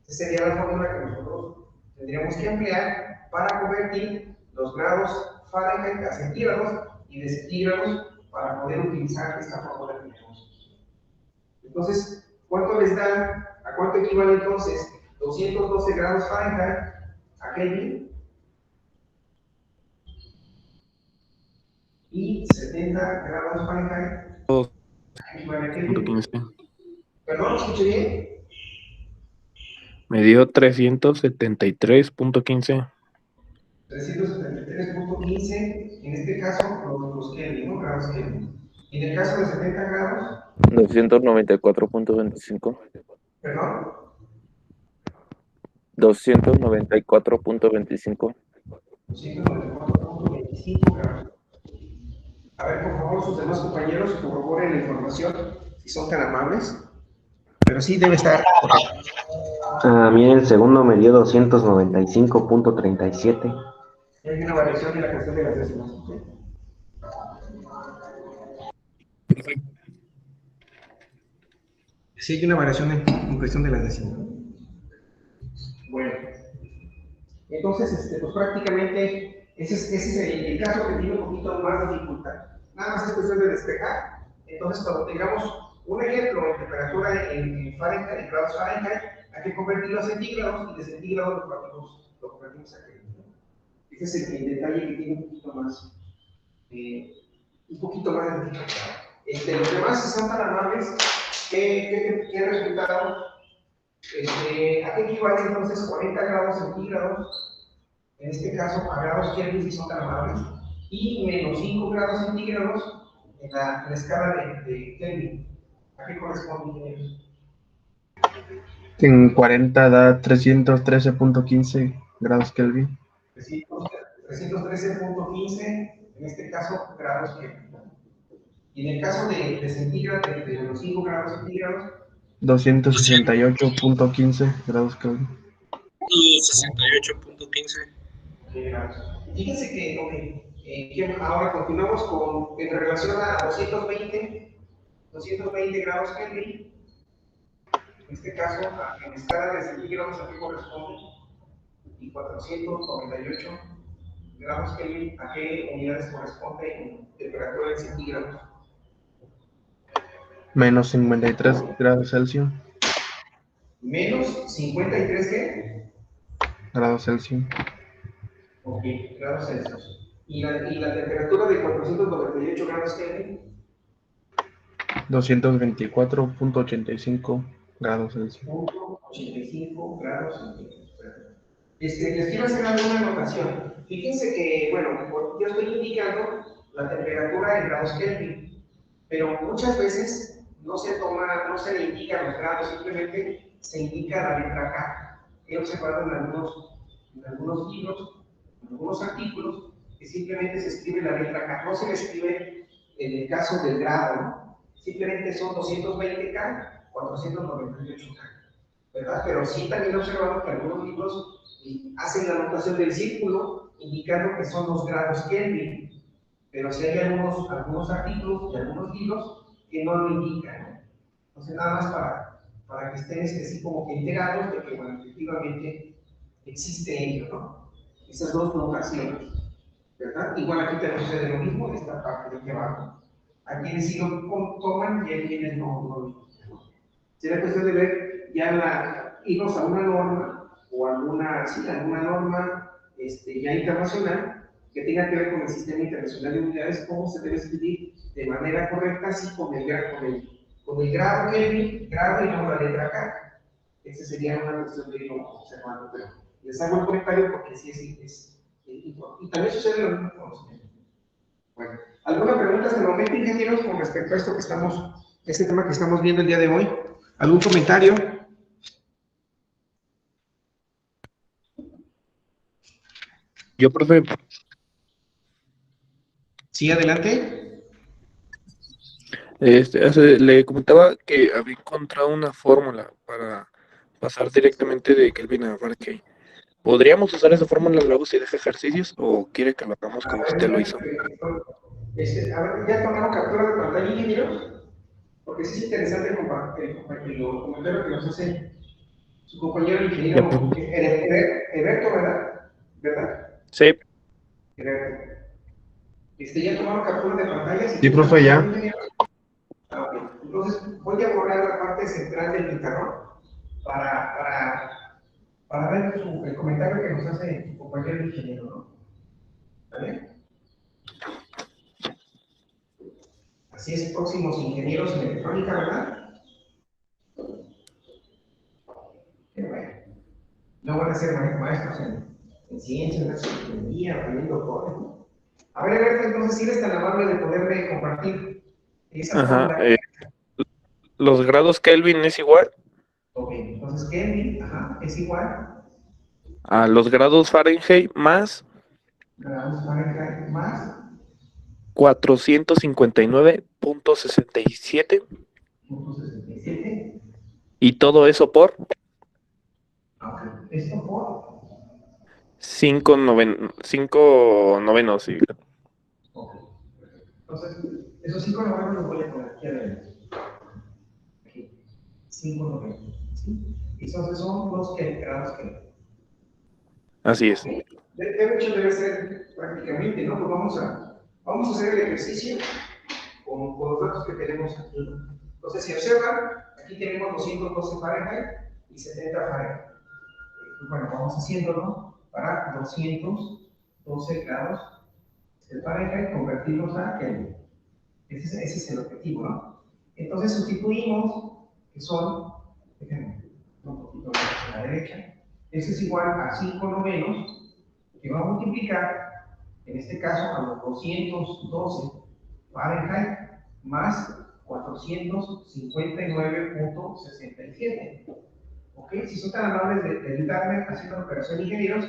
Esa sería la fórmula que nosotros tendríamos que emplear para convertir los grados Fahrenheit a centígrados y de centígrados para poder utilizar esta fórmula que tenemos. Entonces, ¿cuánto les da? ¿A cuánto equivale entonces 212 grados Fahrenheit a Kelvin? Y 70 grados Fahrenheit equivale a Kelvin. 15. ¿Perdón? ¿Escuché bien? Me dio 373.15. 373.15, en este caso, los Kelvin, ¿no? Grados Kelvin. En el caso de 70 grados, 294.25. ¿perdón? 294.25. 294.25 grados. A ver, por favor, sus demás compañeros corroboren la información, si son tan amables. Pero sí debe estar correcto. A mí el segundo me dio 295.37. Hay una variación en la cuestión de las décimas. Sí, hay una variación en cuestión de las décimas. Bueno, entonces, pues prácticamente ese es el caso que tiene un poquito más de dificultad. Nada más es cuestión de despejar. Entonces, cuando tengamos un ejemplo en temperatura en Fahrenheit, en grados Fahrenheit, hay que convertirlo a centígrados y de centígrados lo convertimos a Kelvin. Ese es el detalle que tiene un poquito más de dificultad. Los demás, si son tan amables, ¿qué resultado? ¿A qué equivale entonces 40 grados centígrados? En este caso, a grados Kelvin, si son tan amables, y menos 5 grados centígrados en la escala de Kelvin. ¿A qué corresponde? En 40 da 313.15 grados Kelvin. 313.15, en este caso, grados Kelvin. Y en el caso de centígrados, de los 5 grados centígrados, 268.15 grados Kelvin. 268.15. Fíjense que, ahora continuamos en relación a 220 grados Kelvin. En este caso, en escala de centígrados, ¿a qué corresponde? Y 498 grados Kelvin, ¿a qué unidades corresponde en temperatura en centígrados? Menos 53 grados Celsius. Menos 53, ¿qué? Grados Celsius. Ok, grados Celsius. ¿Y la temperatura de 498 grados Kelvin? 224.85 grados Celsius. 85 grados Celsius. Les quiero hacer alguna anotación. Fíjense que, bueno, yo estoy indicando la temperatura en grados Kelvin, pero muchas veces no se le indican los grados, simplemente se indica la letra K. He observado en algunos libros, en algunos artículos, que simplemente se escribe la letra K, no se le escribe en el caso del grado, ¿no? Simplemente son 220K, 498K, ¿verdad? Pero sí también he observado que algunos libros hacen la notación del círculo, indicando que son los grados Kelvin, pero sí hay algunos artículos y algunos libros que no lo indican, ¿no? Entonces, nada más para que estén así como que enterados de que, bueno, efectivamente existe ello, ¿no? Esas dos notaciones, ¿verdad? Igual aquí te sucede lo mismo en esta parte de aquí abajo. Hay quienes sí lo toman y hay quienes no. Será cuestión de ver irnos a una norma o alguna norma ya internacional que tenga que ver con el sistema internacional de unidades, cómo se debe escribir de manera correcta, así con el grado Kelvin, grado y no la letra K. Esa sería una cuestión de irlo observando, pero les hago el comentario porque sí es importante. Y también sucede lo mismo con los medios. Bueno, ¿alguna pregunta hasta el momento, ingenieros, con respecto a este tema que estamos viendo el día de hoy? ¿Algún comentario? Yo, profe, Sí, adelante. le comentaba que había encontrado una fórmula para pasar directamente de Kelvin a Fahrenheit. ¿Podríamos usar esa fórmula luego si deja ejercicios o quiere que lo hagamos como usted lo hizo? A ver, ¿ya tomaron captura de pantalla, ingenieros? Porque sí es interesante el comentario que nos hace su compañero ingeniero Eberto, ¿verdad? Sí. Eberto. ¿Ya tomaron captura de pantalla? Sí, profe, ya. Entonces, voy a borrar la parte central del pizarrón para ver el comentario que nos hace su compañero ingeniero, ¿no? ¿Vale? Así es, próximos ingenieros en electrónica, ¿verdad? Qué bueno. No van a ser maestros en ciencias, en ingeniería, o también doctores, ¿no? A ver, entonces, si eres tan amable de poderme compartir esa fórmula. ¿Los grados Kelvin es igual? Ok, entonces Kelvin, es igual A los grados Fahrenheit más 459.67. Y todo eso por 5 novenos. Sí. Entonces, esos 5 novenos los voy a poner aquí adentro. Aquí, 5 novenos. ¿Sí? Y entonces son los grados Kelvin. Así es. De hecho, debe ser prácticamente, ¿no? Pues vamos a hacer el ejercicio con los datos que tenemos aquí. Entonces, si observan, aquí tenemos 212 Fahrenheit y 70 Fahrenheit. Bueno, vamos haciéndolo para 212 grados de Fahrenheit, convertirlos a Kelvin. Ese es el objetivo, ¿no? Entonces, sustituimos, que son, déjenme un poquito más a la derecha, ese es igual a 5 novenos, que va a multiplicar, en este caso, a los 212 Fahrenheit más 459.67. ¿Ok? Si son tan amables de ayudarme haciendo la operación, ingenieros.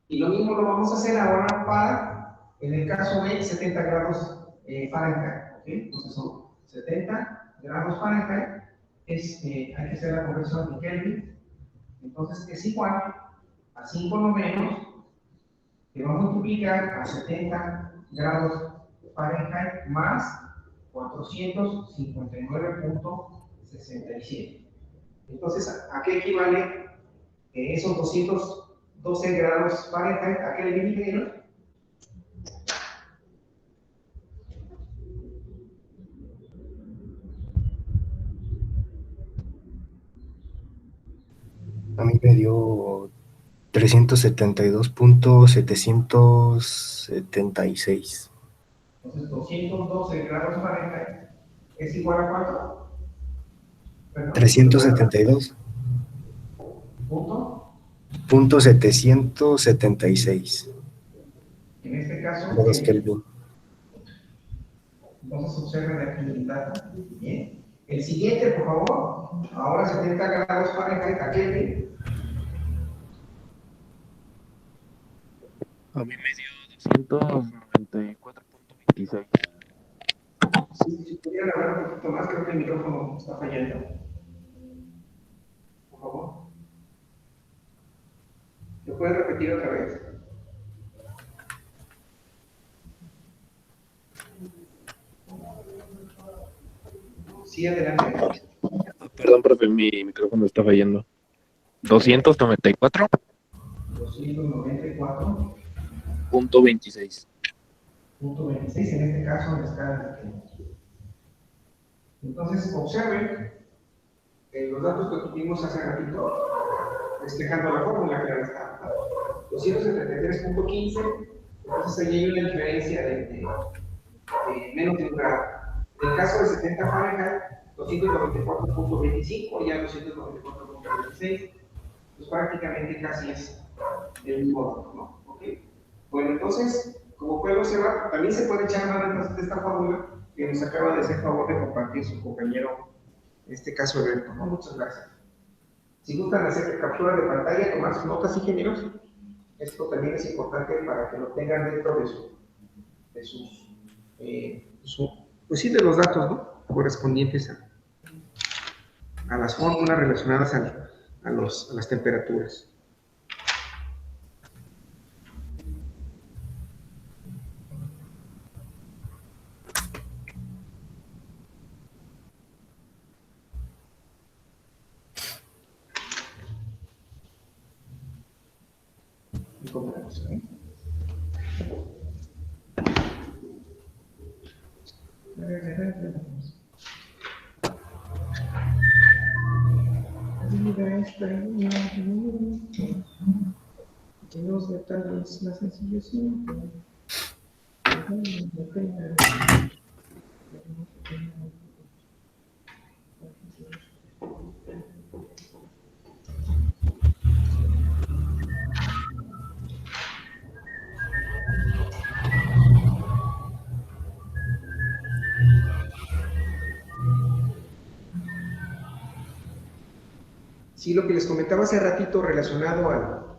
Y lo mismo lo vamos a hacer ahora para, en el caso de 70 grados Fahrenheit. ¿Ok? Entonces son 70 grados Fahrenheit. Hay que hacer la conversión en Kelvin. Entonces es igual a 5 novenos, que va a multiplicar a 70 grados Fahrenheit más 459.67. Entonces, ¿a qué equivale esos 212 grados Fahrenheit? ¿A qué le dividen? A mí me dio 372.776. Entonces, 212 grados Fahrenheit es igual a ¿cuánto? 372. ¿Punto? .776. En caso, grados Kelvin. entonces observen aquí el dato. Bien. El siguiente, por favor. Ahora 70 grados Fahrenheit a Kelvin. A mí me dio 294.26. Si pudieran hablar un poquito más, creo que el micrófono está fallando. Por favor. ¿Lo pueden repetir otra vez? Sí, adelante. Perdón, profe, mi micrófono está fallando. 294. 294.26. .26. En este caso, en la escala de Kelvin. Entonces, observen los datos que obtuvimos hace ratito, despejando la fórmula, que ahora está 273.15, entonces ahí hay una diferencia de menos de un grado. En el caso de 70 Fahrenheit, 294.25, ya 294.26, pues prácticamente casi es el mismo, ¿no? ¿Okay? Bueno, entonces, como pueden observar, también se puede echar mano entonces de esta fórmula que nos acaba de hacer favor de compartir su compañero, en este caso Alberto, ¿no? Muchas gracias. Si gustan hacer captura de pantalla, tomar sus notas, ingenieros, esto también es importante para que lo tengan dentro de sus, pues sí, de los datos, ¿no? Correspondientes a las fórmulas relacionadas a las temperaturas. Que los detalles más sencillos sí, lo que les comentaba hace ratito relacionado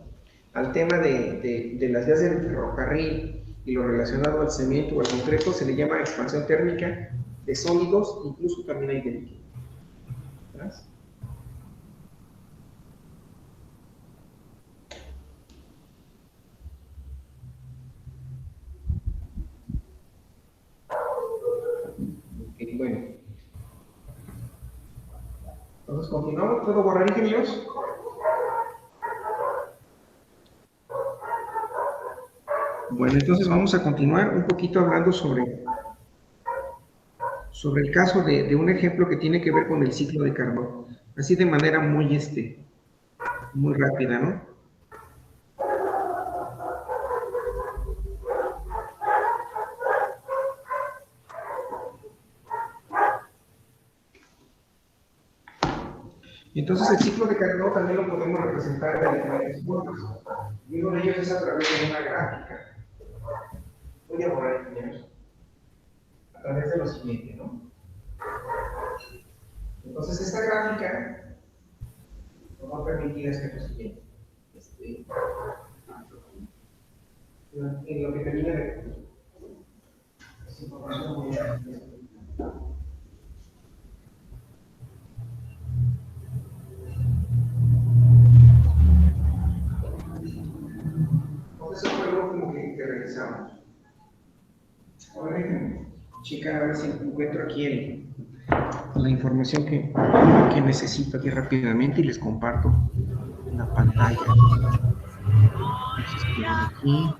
al tema de las vías del ferrocarril y lo relacionado al cemento o al concreto se le llama expansión térmica de sólidos, incluso también hay de líquidos. ¿Verdad? Okay, bueno. Entonces continuamos. ¿Puedo borrar, ingenieros? Bueno, entonces vamos a continuar un poquito hablando sobre el caso de un ejemplo que tiene que ver con el ciclo de Carnot, así de manera muy rápida, ¿no? Entonces el ciclo de Carnot también lo podemos representar de diferentes formas. Y uno de ellos es a través de una gráfica. Voy a borrar ingenieros. A través de lo siguiente, ¿no? Entonces esta gráfica nos va a permitir hacer lo siguiente. En lo que termina de esta información voy a entonces eso fue lo último que realizamos. Ahora déjenme checar a ver si encuentro aquí la información que necesito aquí rápidamente y les comparto en la pantalla. Aquí.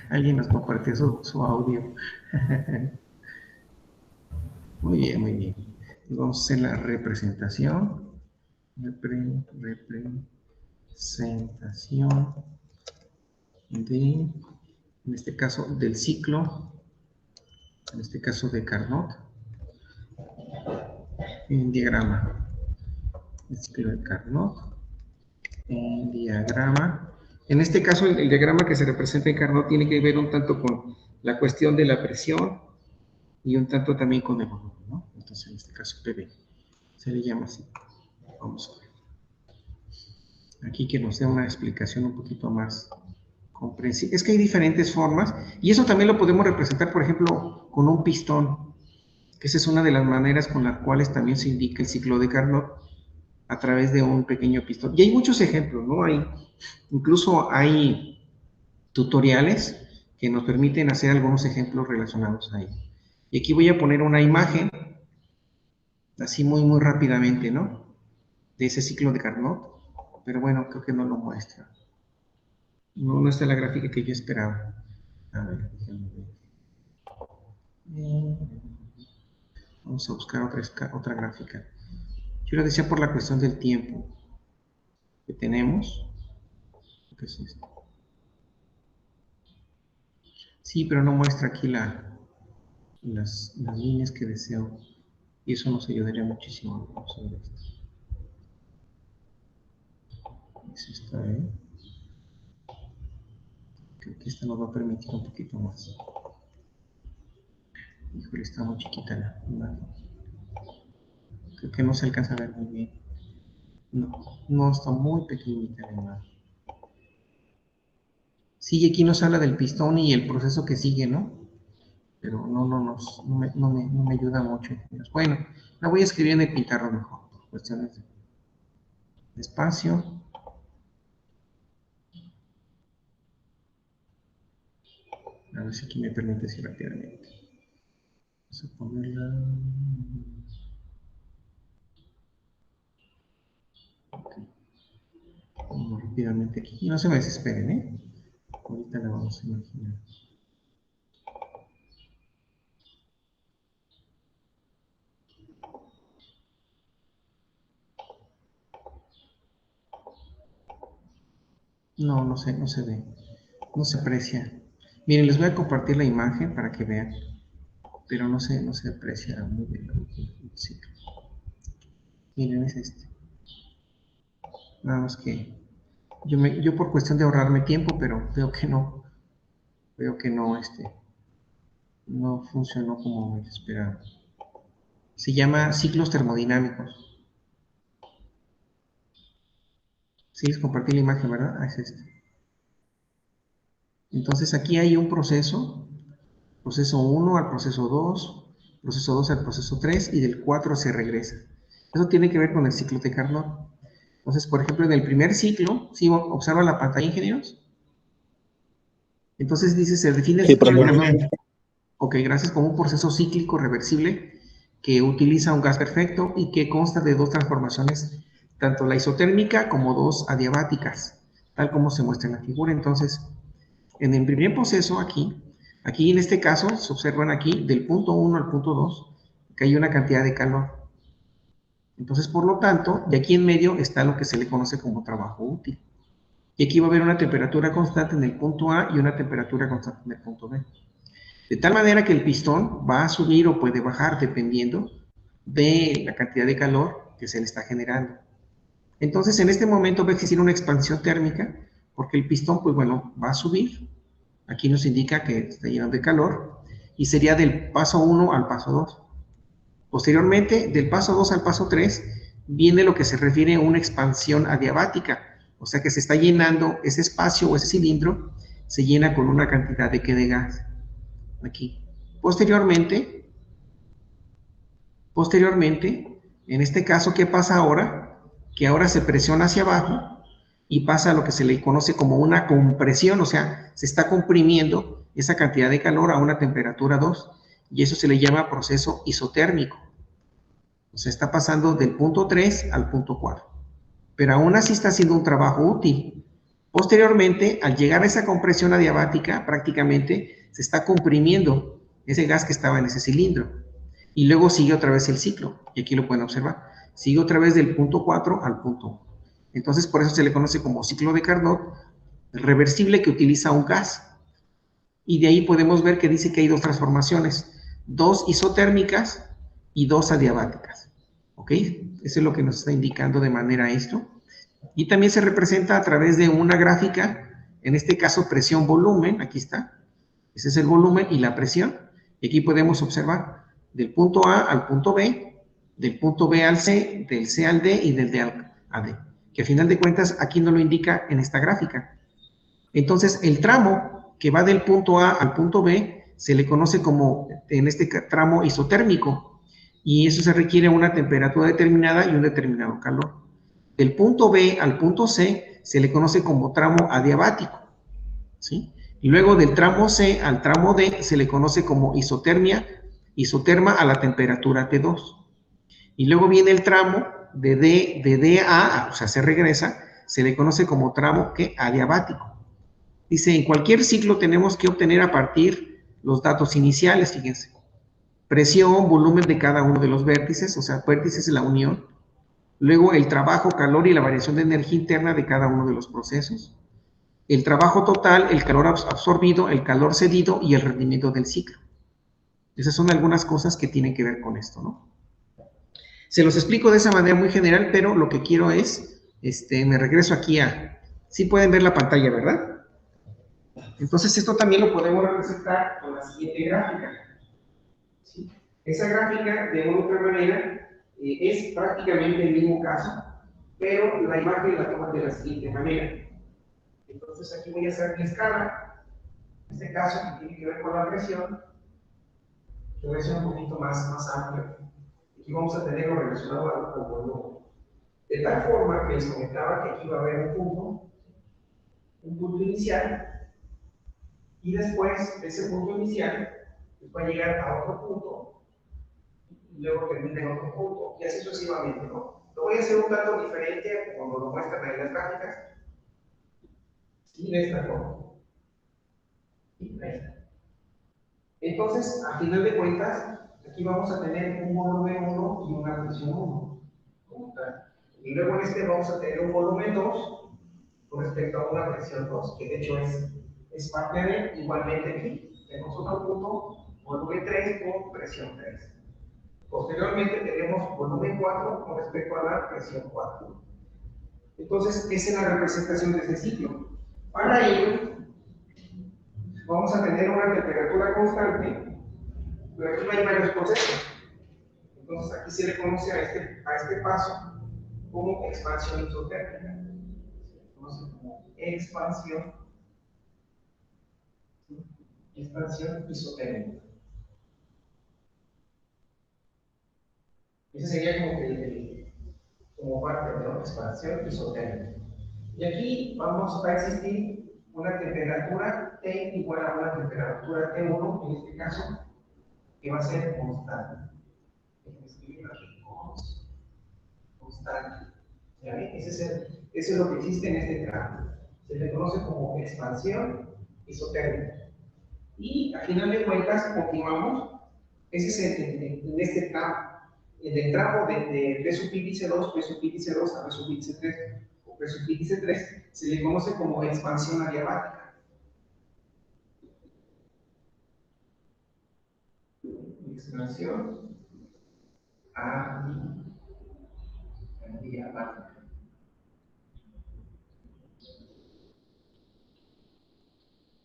Alguien nos compartió su audio. Muy bien, muy bien. Vamos a hacer la representación. Representación en este caso, del ciclo, en este caso de Carnot, en diagrama. El ciclo de Carnot, en diagrama, En este caso, el diagrama que se representa en Carnot tiene que ver un tanto con la cuestión de la presión y un tanto también con el volumen, ¿no? Entonces, en este caso, PV, se le llama así. Vamos a ver. Aquí que nos dé una explicación un poquito más comprensible. Es que hay diferentes formas, y eso también lo podemos representar, por ejemplo, con un pistón, que esa es una de las maneras con las cuales también se indica el ciclo de Carnot a través de un pequeño pistón. Y hay muchos ejemplos, ¿no? Incluso hay tutoriales que nos permiten hacer algunos ejemplos relacionados a ello. Y aquí voy a poner una imagen, así muy rápidamente, ¿no? De ese ciclo de Carnot, pero bueno, creo que no lo muestra. No está la gráfica que yo esperaba. A ver, déjenme ver. Vamos a buscar otra gráfica. Yo lo decía por la cuestión del tiempo que tenemos. ¿Qué es esto? Sí, pero no muestra aquí las líneas que deseo. Y eso nos ayudaría muchísimo. Vamos a ver esto. Es esta, Creo que esta nos va a permitir un poquito más. Híjole, está muy chiquita la imagen. Creo que no se alcanza a ver muy bien. No, está muy pequeñita la imagen. Sí, aquí nos habla del pistón y el proceso que sigue, ¿no? Pero no me ayuda mucho. Bueno, la voy a escribir en el pizarrón mejor, por cuestiones de espacio. A ver si aquí me permite decir rápidamente. Vamos a ponerla. Okay. Vamos rápidamente aquí. No se me desesperen, ¿eh? Ahorita la vamos a imaginar. No se ve. No se aprecia. Miren, les voy a compartir la imagen para que vean. Pero no se aprecia muy bien el ciclo. Miren, es este. Nada más que yo por cuestión de ahorrarme tiempo, pero veo que no funcionó como me esperaba. Se llama ciclos termodinámicos. Sí, les compartí la imagen, ¿verdad? Es este. Entonces aquí hay un proceso 1 al proceso 2, proceso 2 al proceso 3 y del 4 se regresa. Eso tiene que ver con el ciclo de Carnot. Entonces, por ejemplo, en el primer ciclo, ¿sí observa la pantalla, ingenieros? Entonces dice, se define el ciclo de Carnot. Ok, gracias, como un proceso cíclico reversible que utiliza un gas perfecto y que consta de dos transformaciones, tanto la isotérmica como dos adiabáticas, tal como se muestra en la figura. Entonces, en el primer proceso aquí en este caso, se observan aquí, del punto 1 al punto 2, que hay una cantidad de calor. Entonces, por lo tanto, de aquí en medio está lo que se le conoce como trabajo útil. Y aquí va a haber una temperatura constante en el punto A y una temperatura constante en el punto B. De tal manera que el pistón va a subir o puede bajar dependiendo de la cantidad de calor que se le está generando. Entonces, en este momento va a existir una expansión térmica, porque el pistón, pues bueno, va a subir. Aquí nos indica que está lleno de calor, y sería del paso 1 al paso 2. Posteriormente, del paso 2 al paso 3, viene lo que se refiere a una expansión adiabática, o sea que se está llenando ese espacio o ese cilindro, se llena con una cantidad de gas. Aquí. Posteriormente, en este caso, ¿qué pasa ahora? Que ahora se presiona hacia abajo y pasa a lo que se le conoce como una compresión, o sea, se está comprimiendo esa cantidad de calor a una temperatura 2, y eso se le llama proceso isotérmico. O sea, está pasando del punto 3 al punto 4, pero aún así está haciendo un trabajo útil. Posteriormente, al llegar a esa compresión adiabática, prácticamente se está comprimiendo ese gas que estaba en ese cilindro, y luego sigue otra vez el ciclo, y aquí lo pueden observar, sigue otra vez del punto 4 al punto 1. Entonces, por eso se le conoce como ciclo de Carnot reversible que utiliza un gas. Y de ahí podemos ver que dice que hay dos transformaciones, dos isotérmicas y dos adiabáticas. ¿Ok? Eso es lo que nos está indicando de manera esto. Y también se representa a través de una gráfica en este caso presión-volumen, aquí está, ese es el volumen y la presión, y aquí podemos observar del punto A al punto B, del punto B al C, del C al D y del D al D, que a final de cuentas aquí no lo indica en esta gráfica. Entonces, el tramo que va del punto A al punto B se le conoce como, en este tramo isotérmico, y eso se requiere una temperatura determinada y un determinado calor. Del punto B al punto C se le conoce como tramo adiabático, ¿sí? Y luego del tramo C al tramo D se le conoce como isoterma a la temperatura T2. Y luego viene el tramo de D a, o sea, se regresa, se le conoce como tramo adiabático. Dice, en cualquier ciclo tenemos que obtener a partir los datos iniciales, fíjense. Presión, volumen de cada uno de los vértices, o sea, vértices de la unión. Luego el trabajo, calor y la variación de energía interna de cada uno de los procesos. El trabajo total, el calor absorbido, el calor cedido y el rendimiento del ciclo. Esas son algunas cosas que tienen que ver con esto, ¿no? Se los explico de esa manera muy general, pero lo que quiero es, me regreso aquí a... Sí pueden ver la pantalla, ¿verdad? Entonces esto también lo podemos representar con la siguiente gráfica. ¿Sí? Esa gráfica, de una u otra manera, es prácticamente el mismo caso, pero la imagen la toman de la siguiente manera. Entonces aquí voy a hacer mi escala, en este caso que tiene que ver con la presión, que voy a hacer un poquito más amplio. Aquí vamos a tener lo relacionado con volumen. De tal forma que les comentaba que aquí va a haber un punto inicial, y después de ese punto inicial va a llegar a otro punto, y luego termina en otro punto, y así sucesivamente, ¿no? Lo voy a hacer un tanto diferente cuando lo muestran ahí en las gráficas, y de esta forma. Y ahí está. Entonces, a final de cuentas, aquí vamos a tener un volumen 1 y una presión 1, como tal. Y luego en este vamos a tener un volumen 2 con respecto a una presión 2, que de hecho es parte de, igualmente aquí, tenemos otro punto, volumen 3 con presión 3. Posteriormente tenemos volumen 4 con respecto a la presión 4. Entonces, esa es la representación de este ciclo. Para ello, vamos a tener una temperatura constante, pero aquí no hay varios procesos. Entonces, aquí se le conoce a este paso como expansión isotérmica. Se conoce como expansión isotérmica. Ese sería como parte de la expansión isotérmica. Y aquí vamos a existir una temperatura T igual a una temperatura T1, en este caso, que va a ser constante. Déjenme escribirlo aquí, constante. Ese es lo que existe en este tramo. Se le conoce como expansión isotérmica. Y a final de cuentas, continuamos. Ese es en este tramo. En el tramo de P subíndice 2, P subíndice 2 a P subíndice 3, o P subíndice 3, se le conoce como expansión adiabática. Expansión adiabática.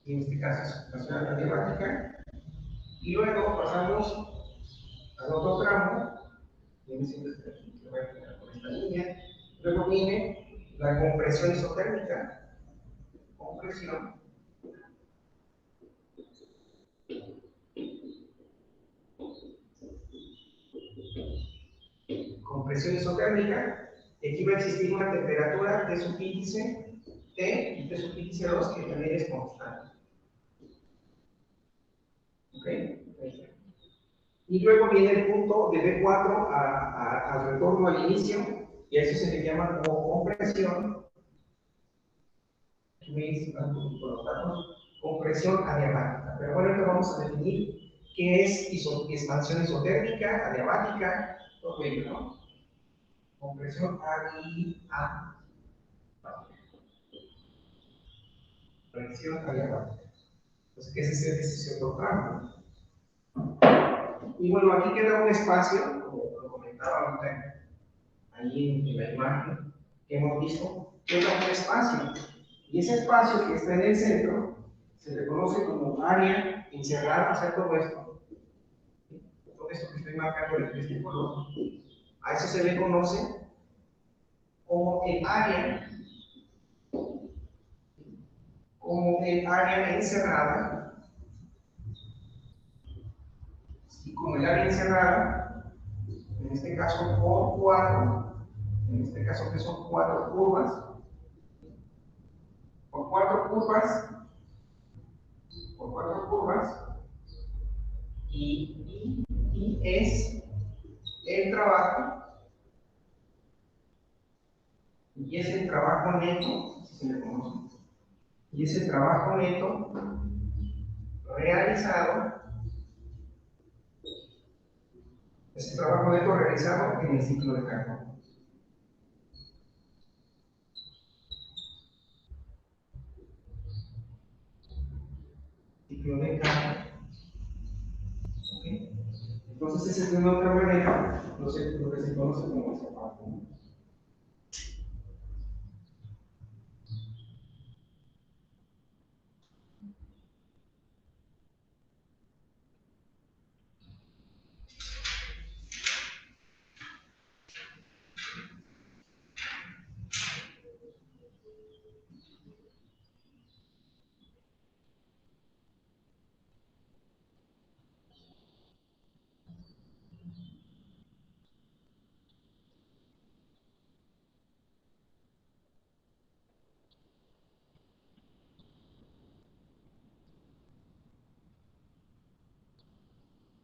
Y en este caso es expansión adiabática. Y luego pasamos al otro tramo. Viene siendo este aquí, que voy a poner con esta línea. Luego viene la compresión isotérmica. Compresión. Compresión isotérmica. Aquí va a existir una temperatura T subíndice T y T subíndice 2 que también es constante. ¿Ok? Y luego viene el punto de B4 al retorno al inicio, y a eso se le llama como compresión. Aquí me dicen los datos, compresión adiabática. Pero bueno, ahora vamos a definir qué es expansión isotérmica, adiabática, todo ello, ¿no? Compresión adiabática. Presión adiabática. Entonces, ese es otro tramo. Y bueno, aquí queda un espacio, como lo comentaba ahorita, ahí en la imagen que hemos visto, queda un espacio. Y ese espacio que está en el centro se le conoce como área encerrada, o sea, todo esto que estoy marcando en este color, a eso se le conoce como el área encerrada, y como el área encerrada, en este caso por 4, en este caso que son 4 curvas, por 4 curvas, y es el trabajo, y es el trabajo neto, así se le conoce, y es el trabajo neto realizado, en el ciclo de carbono. Ciclo de carbono. ¿Okay? Entonces, esa es de una otra manera lo que se conoce como esa parte.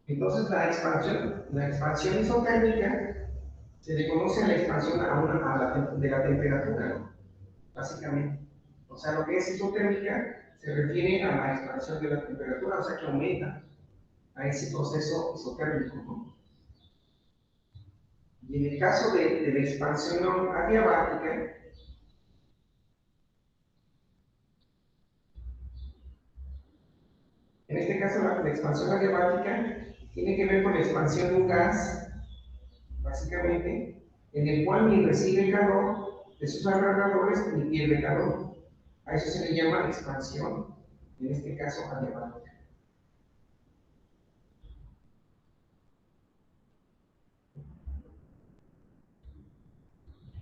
Entonces, la expansión isotérmica se le conoce a la expansión de la temperatura, ¿no? Básicamente. O sea, lo que es isotérmica se refiere a la expansión de la temperatura, o sea, que aumenta a ese proceso isotérmico, ¿no? Y en el caso de la expansión adiabática, en este caso la expansión adiabática tiene que ver con la expansión de un gas, básicamente, en el cual ni recibe calor de sus alrededores ni pierde calor. A eso se le llama expansión, en este caso adiabática.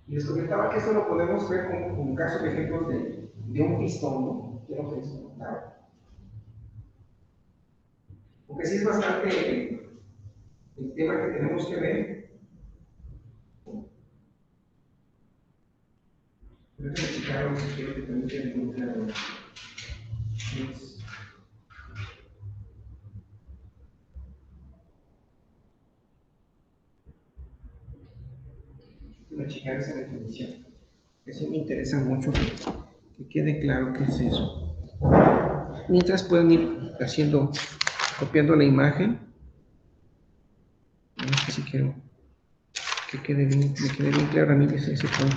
Y les comentaba que esto lo podemos ver con casos de ejemplos de un pistón, ¿no? Quiero que les comentaba. Porque sí es bastante el tema que tenemos que ver. Pero déjame checar algo si quiero que también quede muy claro. Voy a checar esa definición. Eso me interesa mucho que quede claro qué es eso. Mientras pueden ir copiando la imagen. No sé si quiero que me quede bien claro a mí que es ese punto.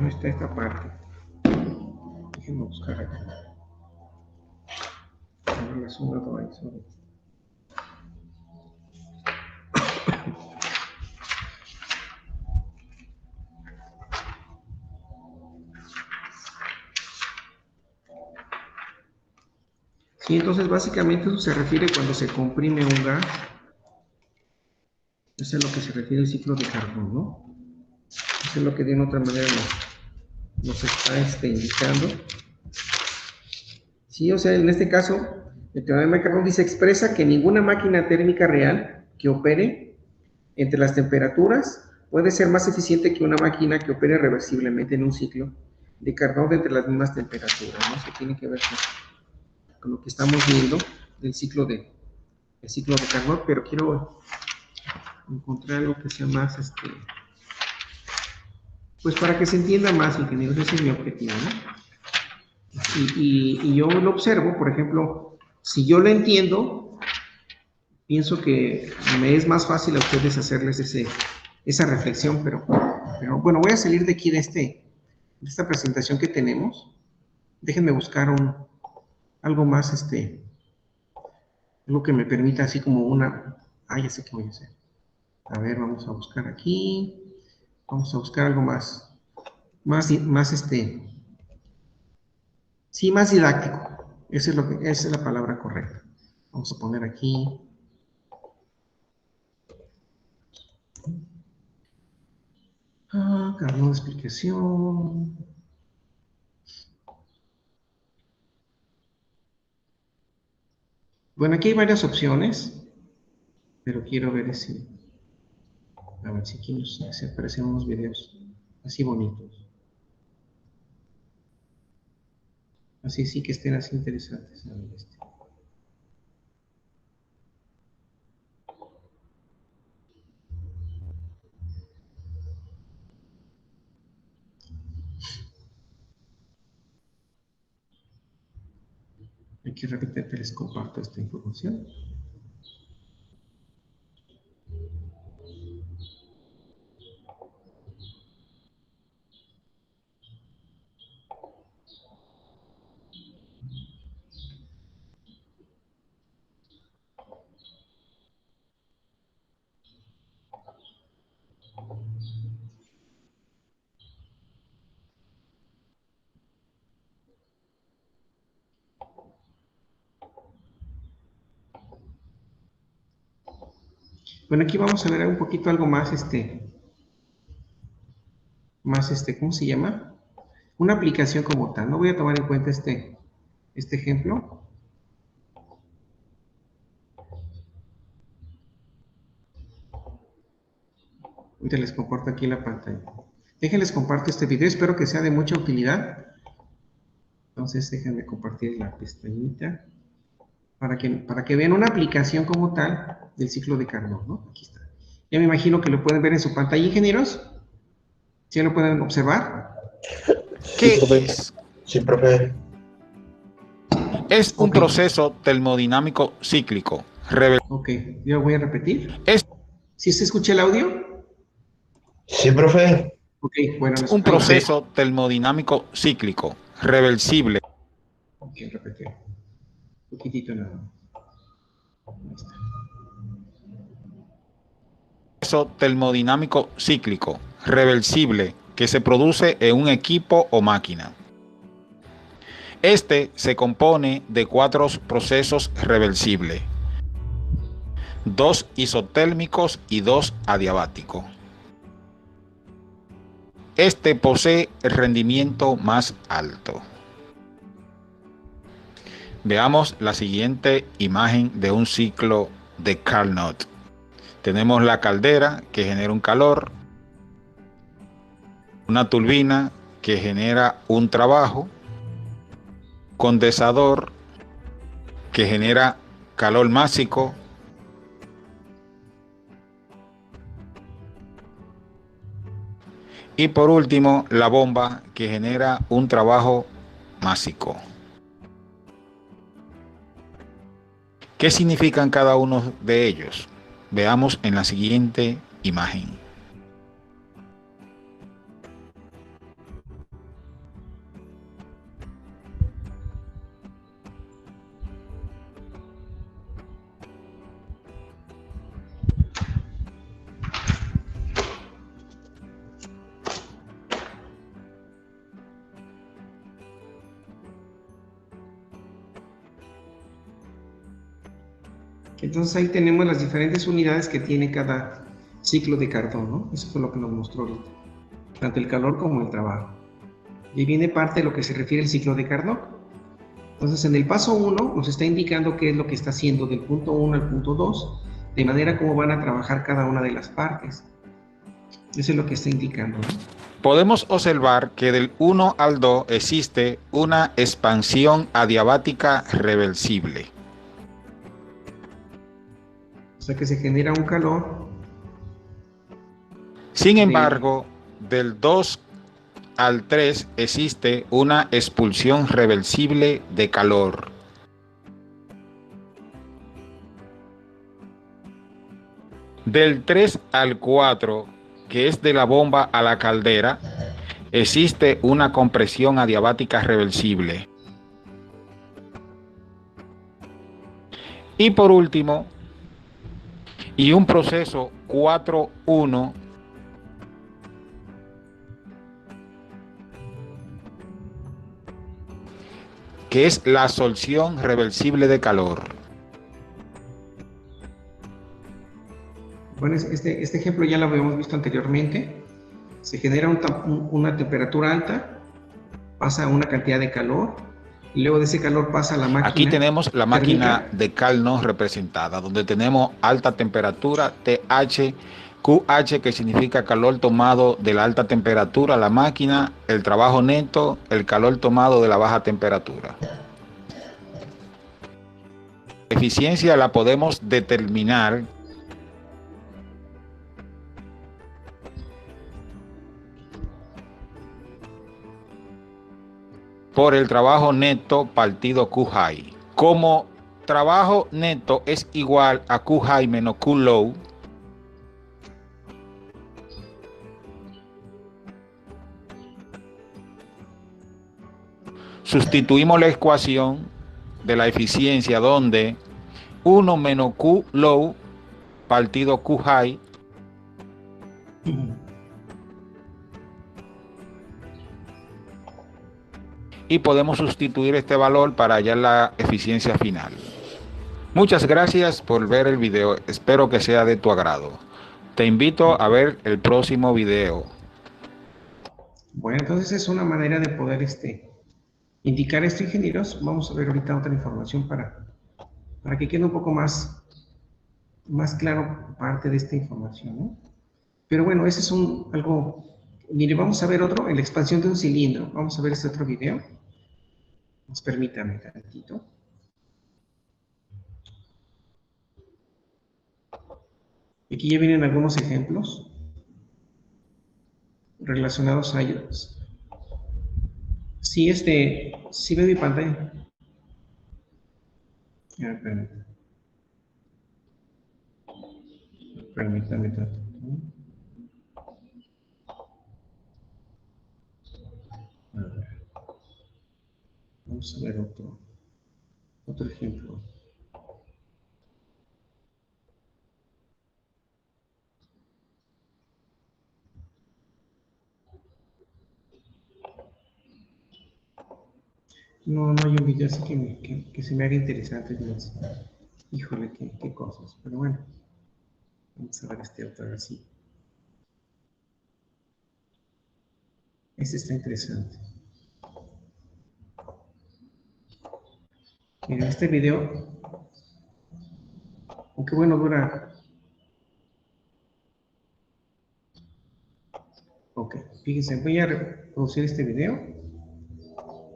No está esta parte. Déjenme buscar acá. Ahora la suma todo eso. Sí, entonces básicamente eso se refiere cuando se comprime un gas. Eso es a lo que se refiere el ciclo de Carnot, ¿no? Eso es lo que de una otra manera nos está indicando. Sí, o sea, en este caso, el teorema de Carnot dice, expresa que ninguna máquina térmica real que opere entre las temperaturas puede ser más eficiente que una máquina que opere reversiblemente en un ciclo de Carnot entre las mismas temperaturas, ¿no? Eso tiene que ver con lo que estamos viendo del ciclo de Carnot, pero quiero encontrar algo que sea más, pues para que se entienda más, ingenieros, ese es mi objetivo, ¿no? Y yo lo observo, por ejemplo, si yo lo entiendo, pienso que me es más fácil a ustedes hacerles esa reflexión, pero bueno, voy a salir de aquí de esta presentación que tenemos. Déjenme buscar algo más, algo que me permita así como ya sé qué voy a hacer. A ver, vamos a buscar aquí, vamos a buscar algo más sí, más didáctico. Esa es la palabra correcta. Vamos a poner aquí. Carnot de explicación. Bueno, aquí hay varias opciones, pero quiero ver a ver si aquí se aparecen unos videos así bonitos. Así sí que estén así interesantes. A ver, Aquí rápidamente les comparto esta información. Bueno, aquí vamos a ver un poquito algo más, ¿cómo se llama? Una aplicación como tal. No voy a tomar en cuenta este ejemplo. Ahorita les comparto aquí la pantalla. Déjenles comparto este video, espero que sea de mucha utilidad. Entonces déjenme compartir la pestañita para que vean una aplicación como tal del ciclo de Carnot, ¿no? Aquí está. Ya me imagino que lo pueden ver en su pantalla, ingenieros. ¿Sí lo pueden observar? ¿Qué es? Sí, profe. Es un proceso termodinámico cíclico. Ok, yo voy a repetir. Es ¿Sí se escucha el audio? Sí, profe. Ok, bueno. un proceso termodinámico cíclico, reversible. Ok, repetir. Un poquitito nada más. Ahí está. Proceso termodinámico cíclico, reversible, que se produce en un equipo o máquina. Este se compone de 4 procesos reversibles, 2 isotérmicos y 2 adiabáticos. Este posee el rendimiento más alto. Veamos la siguiente imagen de un ciclo de Carnot. Tenemos la caldera que genera un calor, una turbina que genera un trabajo, condensador que genera calor másico, y por último la bomba que genera un trabajo másico. ¿Qué significan cada uno de ellos? Veamos en la siguiente imagen. Entonces ahí tenemos las diferentes unidades que tiene cada ciclo de Carnot, ¿no? Eso fue lo que nos mostró ahorita. tanto el calor como el trabajo. Y ahí viene parte de lo que se refiere al ciclo de Carnot. Entonces, en el paso 1 nos está indicando qué es lo que está haciendo del punto 1 al punto 2, de manera como van a trabajar cada una de las partes. Eso es lo que está indicando, ¿no? Podemos observar que del 1 al 2 existe una expansión adiabática reversible. O sea que se genera un calor. Sin embargo, del 2 al 3 existe una expulsión reversible de calor. Del 3 al 4, que es de la bomba a la caldera, existe una compresión adiabática reversible. Y por último, y un proceso 4.1 que es la absorción reversible de calor. Bueno, este ejemplo ya lo habíamos visto anteriormente. Se genera una temperatura alta, pasa una cantidad de calor, y luego de ese calor pasa a la máquina. Aquí tenemos la máquina térmica de Carnot representada, donde tenemos alta temperatura, TH, QH, que significa calor tomado de la alta temperatura, la máquina, el trabajo neto, el calor tomado de la baja temperatura. La eficiencia la podemos determinar por el trabajo neto partido Q-high. Como trabajo neto es igual a Q-high menos Q-low, sustituimos la ecuación de la eficiencia donde 1 menos Q-low partido Q-high y podemos sustituir este valor para hallar la eficiencia final. Muchas gracias por ver el video, espero que sea de tu agrado. Te invito a ver el próximo video. Bueno, entonces es una manera de poder indicar esto, ingenieros. Vamos a ver ahorita otra información para que quede un poco más claro parte de esta información, ¿no? Pero bueno, ese es algo. Mire, vamos a ver otro, en la expansión de un cilindro. Vamos a ver este otro video. Permítame tantito. Aquí ya vienen algunos ejemplos relacionados a ellos. Sí, sí veo mi pantalla. Permítame tantito. A ver. Vamos a ver otro ejemplo. No hay un video así que se me haga interesante. Dios. Híjole, qué cosas. Pero bueno, vamos a ver otro así. Este está interesante. Miren, este video, aunque bueno, dura. Ok, fíjense, voy a reproducir este video.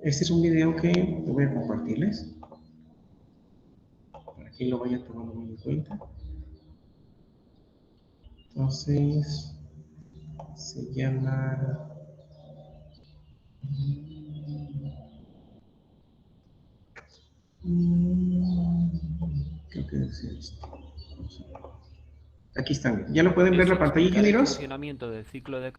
Este es un video que voy a compartirles para que lo vayan tomando muy en cuenta. Entonces, se llama. Creo que es esto. Aquí están. ¿Ya lo pueden ver la pantalla, ingenieros? Funcionamiento del ciclo de...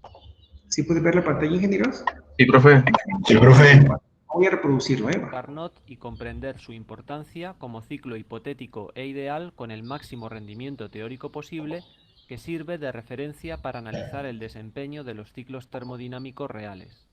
¿Sí pueden ver la pantalla, ingenieros? Sí, profe. Sí, profe. Voy a reproducirlo, Carnot y comprender su importancia como ciclo hipotético e ideal con el máximo rendimiento teórico posible que sirve de referencia para analizar el desempeño de los ciclos termodinámicos reales.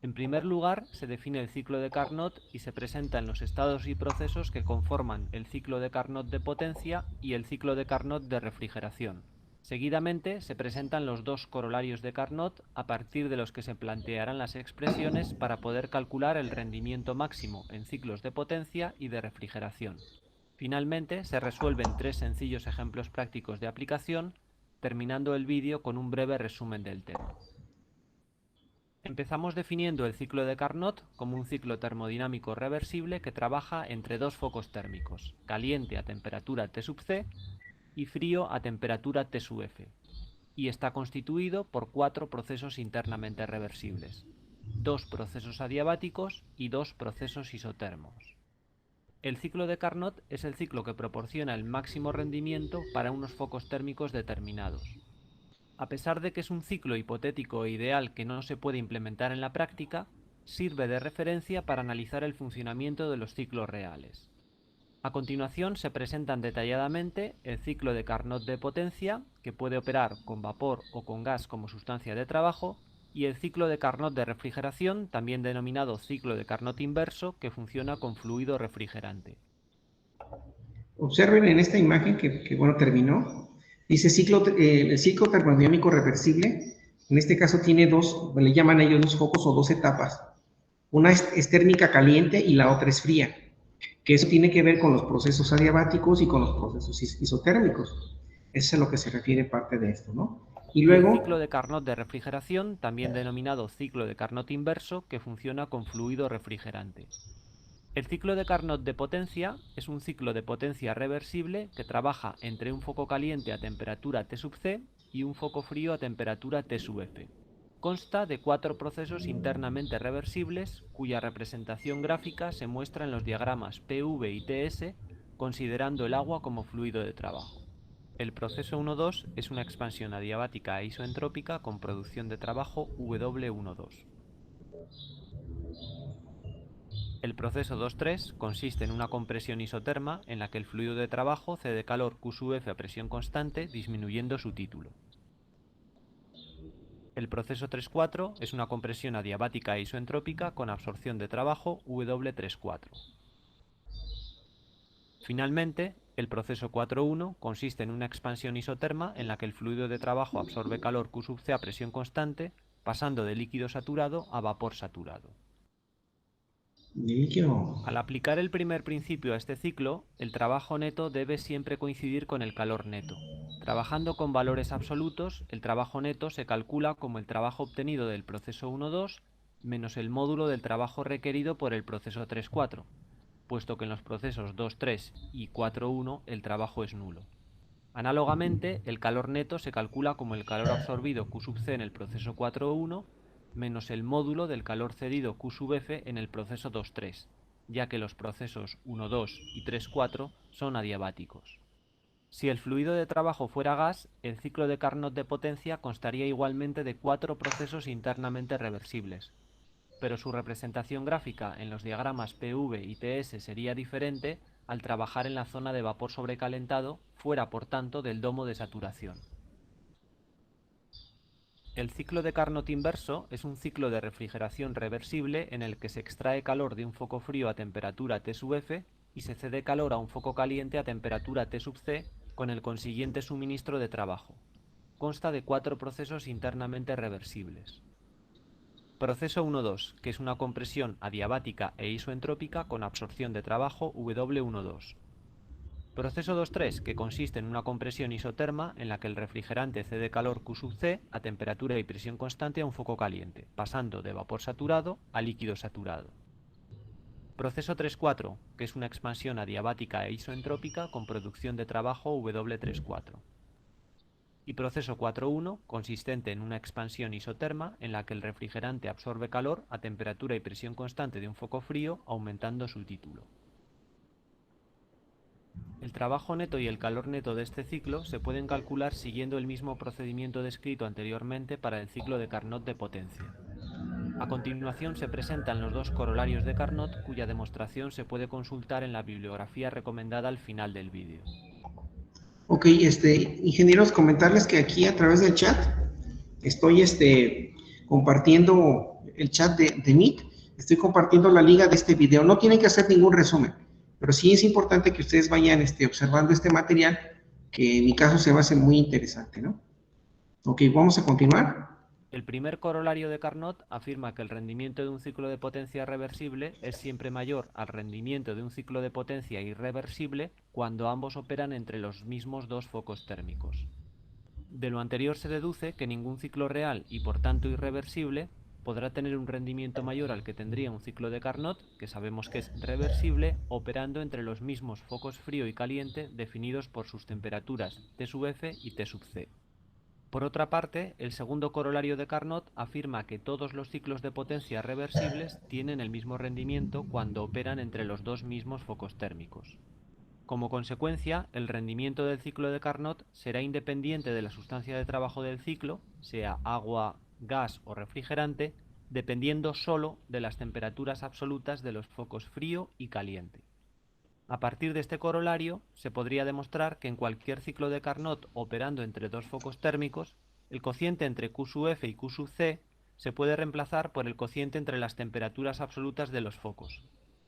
En primer lugar, se define el ciclo de Carnot y se presentan los estados y procesos que conforman el ciclo de Carnot de potencia y el ciclo de Carnot de refrigeración. Seguidamente se presentan los dos corolarios de Carnot a partir de los que se plantearán las expresiones para poder calcular el rendimiento máximo en ciclos de potencia y de refrigeración. Finalmente se resuelven 3 sencillos ejemplos prácticos de aplicación, terminando el vídeo con un breve resumen del tema. Empezamos definiendo el ciclo de Carnot como un ciclo termodinámico reversible que trabaja entre dos focos térmicos, caliente a temperatura T sub C y frío a temperatura T sub F, y está constituido por 4 procesos internamente reversibles, 2 procesos adiabáticos y 2 procesos isotermos. El ciclo de Carnot es el ciclo que proporciona el máximo rendimiento para unos focos térmicos determinados. A pesar de que es un ciclo hipotético e ideal que no se puede implementar en la práctica, sirve de referencia para analizar el funcionamiento de los ciclos reales. A continuación se presentan detalladamente el ciclo de Carnot de potencia, que puede operar con vapor o con gas como sustancia de trabajo, y el ciclo de Carnot de refrigeración, también denominado ciclo de Carnot inverso, que funciona con fluido refrigerante. Observen en esta imagen que bueno, terminó. Dice el ciclo termodinámico reversible. En este caso tiene dos, le llaman ellos dos focos o dos etapas. Una es térmica caliente y la otra es fría, que eso tiene que ver con los procesos adiabáticos y con los procesos isotérmicos. Eso es a lo que se refiere parte de esto, ¿no? Y luego... el ciclo de Carnot de refrigeración, también denominado ciclo de Carnot inverso, que funciona con fluido refrigerante. El ciclo de Carnot de potencia es un ciclo de potencia reversible que trabaja entre un foco caliente a temperatura T sub C y un foco frío a temperatura T sub F. Consta de 4 procesos internamente reversibles cuya representación gráfica se muestra en los diagramas PV y TS, considerando el agua como fluido de trabajo. El proceso 1,2 es una expansión adiabática e isoentrópica con producción de trabajo W1,2. El proceso 2,3 consiste en una compresión isoterma en la que el fluido de trabajo cede calor Q sub F a presión constante, disminuyendo su título. El proceso 3,4 es una compresión adiabática e isoentrópica con absorción de trabajo W3,4. Finalmente, el proceso 4,1 consiste en una expansión isoterma en la que el fluido de trabajo absorbe calor Q sub C a presión constante, pasando de líquido saturado a vapor saturado. Al aplicar el primer principio a este ciclo, el trabajo neto debe siempre coincidir con el calor neto. Trabajando con valores absolutos, el trabajo neto se calcula como el trabajo obtenido del proceso 1,2 menos el módulo del trabajo requerido por el proceso 3,4, puesto que en los procesos 2,3 y 4,1 el trabajo es nulo. Análogamente, el calor neto se calcula como el calor absorbido Q sub C en el proceso 4,1 menos el módulo del calor cedido Q sub F en el proceso 2,3, ya que los procesos 1,2 y 3,4 son adiabáticos. Si el fluido de trabajo fuera gas, el ciclo de Carnot de potencia constaría igualmente de 4 procesos internamente reversibles, pero su representación gráfica en los diagramas PV y TS sería diferente al trabajar en la zona de vapor sobrecalentado, fuera por tanto del domo de saturación. El ciclo de Carnot inverso es un ciclo de refrigeración reversible en el que se extrae calor de un foco frío a temperatura T sub F y se cede calor a un foco caliente a temperatura T sub C con el consiguiente suministro de trabajo. Consta de 4 procesos internamente reversibles. Proceso 1,2, que es una compresión adiabática e isoentrópica con absorción de trabajo W1,2. Proceso 2,3, que consiste en una compresión isoterma en la que el refrigerante cede calor Q sub C a temperatura y presión constante a un foco caliente, pasando de vapor saturado a líquido saturado. Proceso 3,4, que es una expansión adiabática e isoentrópica con producción de trabajo W3,4. Y proceso 4,1, consistente en una expansión isoterma en la que el refrigerante absorbe calor a temperatura y presión constante de un foco frío, aumentando su título. El trabajo neto y el calor neto de este ciclo se pueden calcular siguiendo el mismo procedimiento descrito anteriormente para el ciclo de Carnot de potencia. A continuación se presentan los dos corolarios de Carnot, cuya demostración se puede consultar en la bibliografía recomendada al final del vídeo. Ok, ingenieros, comentarles que aquí a través del chat estoy compartiendo el chat de Meet, estoy compartiendo la liga de este video. No tienen que hacer ningún resumen, pero sí es importante que ustedes vayan observando este material que en mi caso se me hace muy interesante, ¿no? Ok, vamos a continuar. El primer corolario de Carnot afirma que el rendimiento de un ciclo de potencia reversible es siempre mayor al rendimiento de un ciclo de potencia irreversible cuando ambos operan entre los mismos dos focos térmicos. De lo anterior se deduce que ningún ciclo real y por tanto irreversible podrá tener un rendimiento mayor al que tendría un ciclo de Carnot, que sabemos que es reversible, operando entre los mismos focos frío y caliente definidos por sus temperaturas T sub F y T sub C. Por otra parte, el segundo corolario de Carnot afirma que todos los ciclos de potencia reversibles tienen el mismo rendimiento cuando operan entre los dos mismos focos térmicos. Como consecuencia, el rendimiento del ciclo de Carnot será independiente de la sustancia de trabajo del ciclo, sea agua, gas o refrigerante, dependiendo solo de las temperaturas absolutas de los focos frío y caliente. A partir de este corolario, se podría demostrar que en cualquier ciclo de Carnot operando entre dos focos térmicos, el cociente entre Q sub F y Q sub C se puede reemplazar por el cociente entre las temperaturas absolutas de los focos,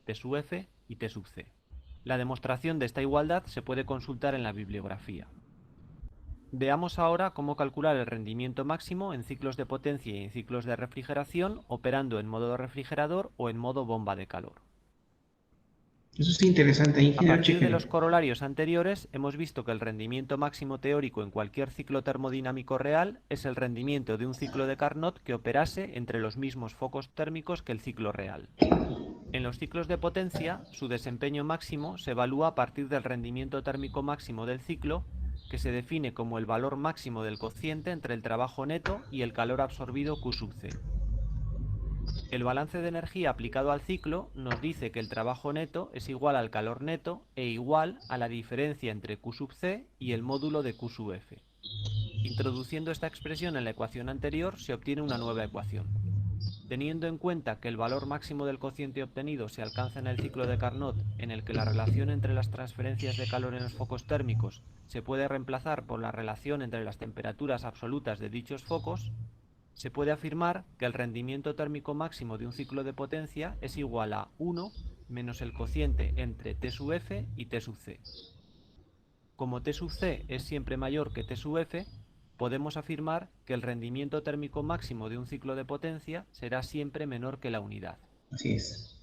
T sub F y T sub C. La demostración de esta igualdad se puede consultar en la bibliografía. Veamos ahora cómo calcular el rendimiento máximo en ciclos de potencia y en ciclos de refrigeración operando en modo refrigerador o en modo bomba de calor. Eso es interesante, A ingeniero, partir de chéquenlo. los corolarios anteriores, hemos visto que el rendimiento máximo teórico en cualquier ciclo termodinámico real es el rendimiento de un ciclo de Carnot que operase entre los mismos focos térmicos que el ciclo real. En los ciclos de potencia, su desempeño máximo se evalúa a partir del rendimiento térmico máximo del ciclo, que se define como el valor máximo del cociente entre el trabajo neto y el calor absorbido Q sub C. El balance de energía aplicado al ciclo nos dice que el trabajo neto es igual al calor neto e igual a la diferencia entre Q sub C y el módulo de Q sub F. Introduciendo esta expresión en la ecuación anterior se obtiene una nueva ecuación. Teniendo en cuenta que el valor máximo del cociente obtenido se alcanza en el ciclo de Carnot, en el que la relación entre las transferencias de calor en los focos térmicos se puede reemplazar por la relación entre las temperaturas absolutas de dichos focos, se puede afirmar que el rendimiento térmico máximo de un ciclo de potencia es igual a 1 menos el cociente entre T sub F y T sub C. Como T sub C es siempre mayor que T sub F, podemos afirmar que el rendimiento térmico máximo de un ciclo de potencia será siempre menor que la unidad. Así es.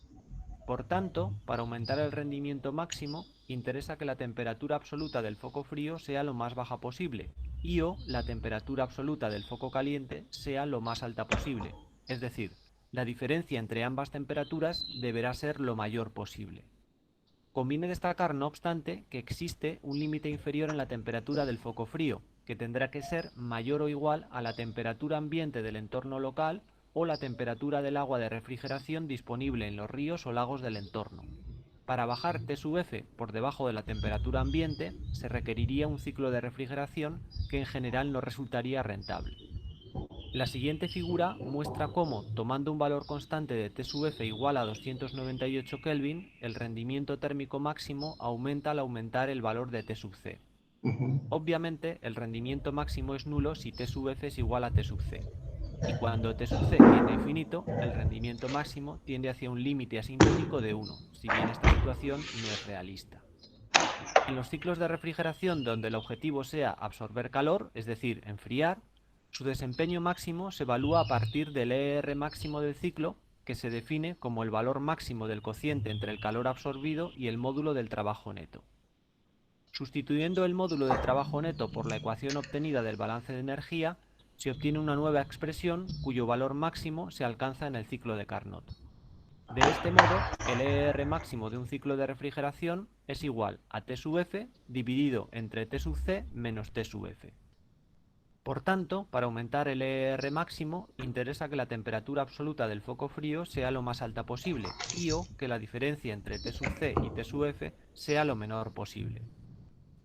Por tanto, para aumentar el rendimiento máximo, interesa que la temperatura absoluta del foco frío sea lo más baja posible y o la temperatura absoluta del foco caliente sea lo más alta posible. Es decir, la diferencia entre ambas temperaturas deberá ser lo mayor posible. Conviene destacar, no obstante, que existe un límite inferior en la temperatura del foco frío, que tendrá que ser mayor o igual a la temperatura ambiente del entorno local o la temperatura del agua de refrigeración disponible en los ríos o lagos del entorno. Para bajar T sub F por debajo de la temperatura ambiente, se requeriría un ciclo de refrigeración que en general no resultaría rentable. La siguiente figura muestra cómo, tomando un valor constante de T sub F igual a 298 Kelvin, el rendimiento térmico máximo aumenta al aumentar el valor de T sub C. Obviamente, el rendimiento máximo es nulo si T sub F es igual a T sub C. Y cuando T sub C tiende a infinito, el rendimiento máximo tiende hacia un límite asintótico de 1, si bien esta situación no es realista. En los ciclos de refrigeración donde el objetivo sea absorber calor, es decir, enfriar, su desempeño máximo se evalúa a partir del ER máximo del ciclo, que se define como el valor máximo del cociente entre el calor absorbido y el módulo del trabajo neto. Sustituyendo el módulo del trabajo neto por la ecuación obtenida del balance de energía, se obtiene una nueva expresión cuyo valor máximo se alcanza en el ciclo de Carnot. De este modo, el ER máximo de un ciclo de refrigeración es igual a T sub F dividido entre T sub C menos T sub F. Por tanto, para aumentar el ER máximo, interesa que la temperatura absoluta del foco frío sea lo más alta posible y o que la diferencia entre T sub C y T sub F sea lo menor posible.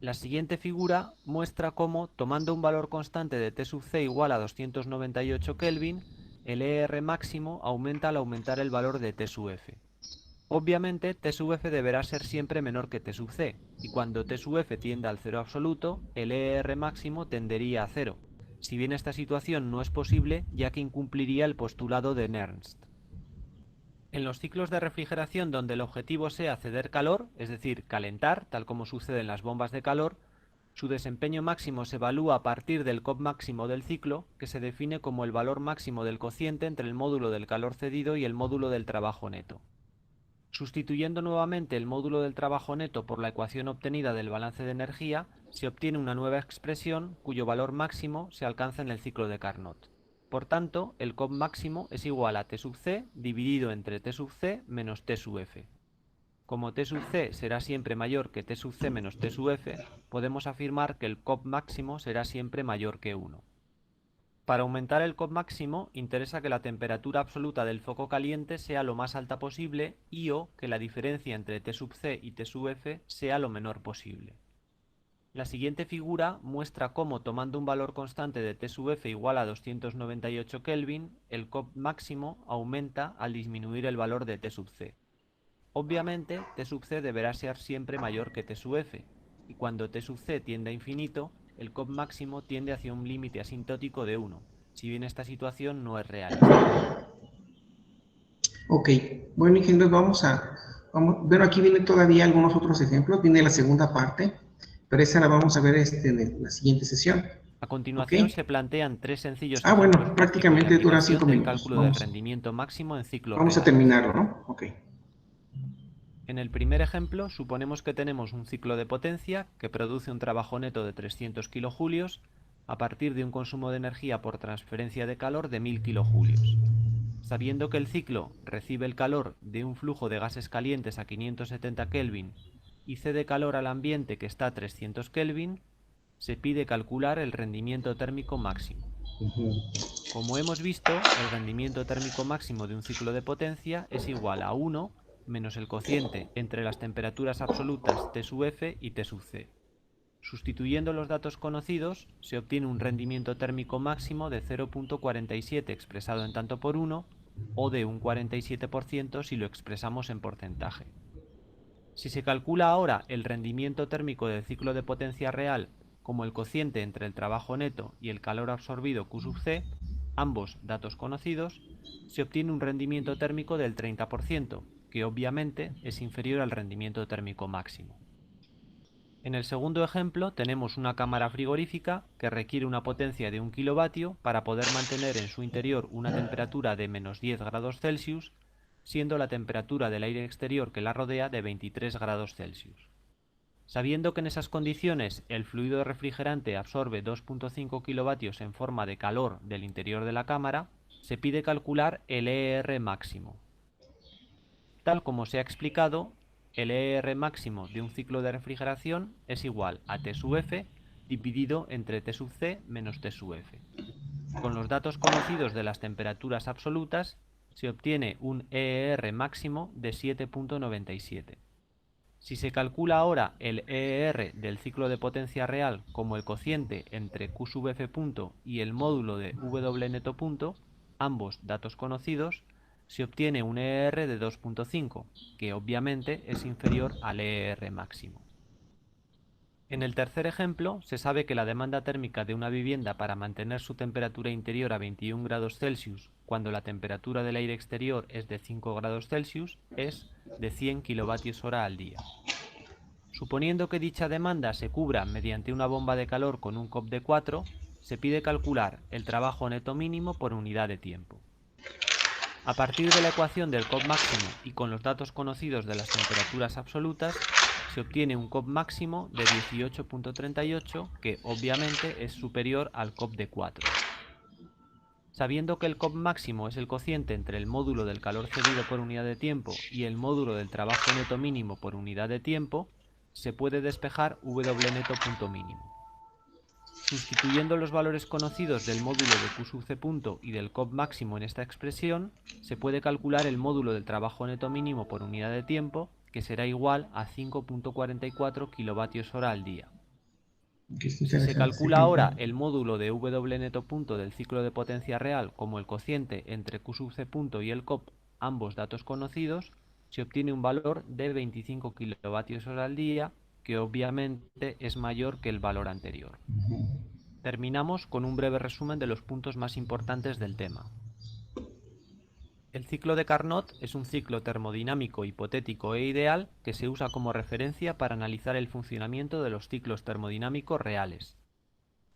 La siguiente figura muestra cómo, tomando un valor constante de T sub C igual a 298 Kelvin, el ER máximo aumenta al aumentar el valor de T sub F. Obviamente, T sub F deberá ser siempre menor que T sub C, y cuando T sub F tienda al cero absoluto, el ER máximo tendería a cero, si bien esta situación no es posible ya que incumpliría el postulado de Nernst. En los ciclos de refrigeración donde el objetivo sea ceder calor, es decir, calentar, tal como sucede en las bombas de calor, Su desempeño máximo se evalúa a partir del COP máximo del ciclo, que se define como el valor máximo del cociente entre el módulo del calor cedido y el módulo del trabajo neto. Sustituyendo nuevamente el módulo del trabajo neto por la ecuación obtenida del balance de energía, se obtiene una nueva expresión cuyo valor máximo se alcanza en el ciclo de Carnot. Por tanto, el COP máximo es igual a T sub C dividido entre T sub C menos T sub F. Como T sub C será siempre mayor que T sub C menos T sub F, podemos afirmar que el COP máximo será siempre mayor que 1. Para aumentar el COP máximo, interesa que la temperatura absoluta del foco caliente sea lo más alta posible y o que la diferencia entre T sub C y T sub F sea lo menor posible. La siguiente figura muestra cómo, tomando un valor constante de T sub F igual a 298 Kelvin, el COP máximo aumenta al disminuir el valor de T sub C. Obviamente, T sub C deberá ser siempre mayor que T sub F, y cuando T sub C tiende a infinito, el COP máximo tiende hacia un límite asintótico de 1, si bien esta situación no es realista. Ok, bueno, ingenieros, bueno, aquí vienen todavía algunos otros ejemplos, viene la segunda parte, pero esa la vamos a ver en la siguiente sesión. A continuación Ok. se plantean tres sencillos Bueno, ejemplos prácticos prácticamente de dura aplicación 5 del minutos. cálculo del rendimiento máximo en ciclos Vamos a reales. terminarlo, ¿no? Ok. En el primer ejemplo, suponemos que tenemos un ciclo de potencia que produce un trabajo neto de 300 kilojulios a partir de un consumo de energía por transferencia de calor de 1000 kilojulios. Sabiendo que el ciclo recibe el calor de un flujo de gases calientes a 570 Kelvin y cede calor al ambiente que está a 300 Kelvin, se pide calcular el rendimiento térmico máximo. Como hemos visto, el rendimiento térmico máximo de un ciclo de potencia es igual a 1 menos el cociente entre las temperaturas absolutas T sub F y T sub C. Sustituyendo los datos conocidos, se obtiene un rendimiento térmico máximo de 0.47 expresado en tanto por 1 o de un 47% si lo expresamos en porcentaje. Si se calcula ahora el rendimiento térmico del ciclo de potencia real como el cociente entre el trabajo neto y el calor absorbido Q sub C, ambos datos conocidos, se obtiene un rendimiento térmico del 30%, que obviamente es inferior al rendimiento térmico máximo. En el segundo ejemplo tenemos una cámara frigorífica que requiere una potencia de 1 kilovatio para poder mantener en su interior una temperatura de menos 10 grados Celsius, siendo la temperatura del aire exterior que la rodea de 23 grados Celsius. Sabiendo que en esas condiciones el fluido refrigerante absorbe 2.5 kilovatios en forma de calor del interior de la cámara, se pide calcular el ER máximo. Tal como se ha explicado, el ER máximo de un ciclo de refrigeración es igual a T sub F dividido entre T sub C menos T sub F. Con los datos conocidos de las temperaturas absolutas, se obtiene un ER máximo de 7.97. Si se calcula ahora el ER del ciclo de potencia real como el cociente entre Q sub F punto y el módulo de W neto punto, ambos datos conocidos, se obtiene un ER de 2.5, que obviamente es inferior al ER máximo. En el tercer ejemplo, se sabe que la demanda térmica de una vivienda para mantener su temperatura interior a 21 grados Celsius cuando la temperatura del aire exterior es de 5 grados Celsius es de 100 kilovatios hora al día. Suponiendo que dicha demanda se cubra mediante una bomba de calor con un COP de 4, se pide calcular el trabajo neto mínimo por unidad de tiempo. A partir de la ecuación del COP máximo y con los datos conocidos de las temperaturas absolutas, se obtiene un COP máximo de 18.38 que obviamente es superior al COP de 4. Sabiendo que el COP máximo es el cociente entre el módulo del calor cedido por unidad de tiempo y el módulo del trabajo neto mínimo por unidad de tiempo, se puede despejar W neto punto mínimo. Sustituyendo los valores conocidos del módulo de Q sub C punto y del COP máximo en esta expresión, se puede calcular el módulo del trabajo neto mínimo por unidad de tiempo, que será igual a 5.44 kilovatios hora al día. Si se calcula ahora el módulo de W neto punto del ciclo de potencia real como el cociente entre Q sub C punto y el COP, ambos datos conocidos, se obtiene un valor de 25 kilovatios hora al día, que obviamente es mayor que el valor anterior. Terminamos con un breve resumen de los puntos más importantes del tema. El ciclo de Carnot es un ciclo termodinámico hipotético e ideal que se usa como referencia para analizar el funcionamiento de los ciclos termodinámicos reales.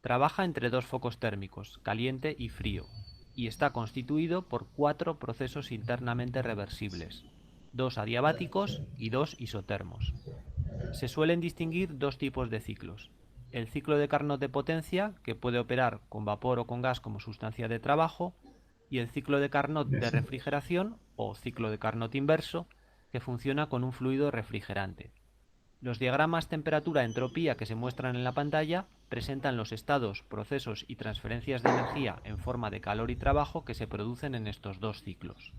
Trabaja entre dos focos térmicos, caliente y frío, y está constituido por 4 procesos internamente reversibles, 2 adiabáticos y 2 isotermos. Se suelen distinguir 2 tipos de ciclos: el ciclo de Carnot de potencia, que puede operar con vapor o con gas como sustancia de trabajo, y el ciclo de Carnot de refrigeración o ciclo de Carnot inverso, que funciona con un fluido refrigerante. Los diagramas temperatura-entropía que se muestran en la pantalla presentan los estados, procesos y transferencias de energía en forma de calor y trabajo que se producen en estos 2 ciclos.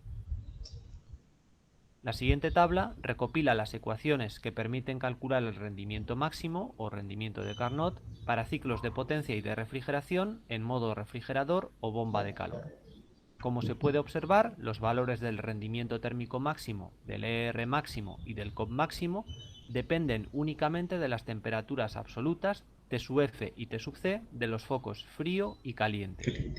La siguiente tabla recopila las ecuaciones que permiten calcular el rendimiento máximo o rendimiento de Carnot para ciclos de potencia y de refrigeración en modo refrigerador o bomba de calor. Como se puede observar, los valores del rendimiento térmico máximo, del ER máximo y del COP máximo dependen únicamente de las temperaturas absolutas T sub F y T sub C de los focos frío y caliente.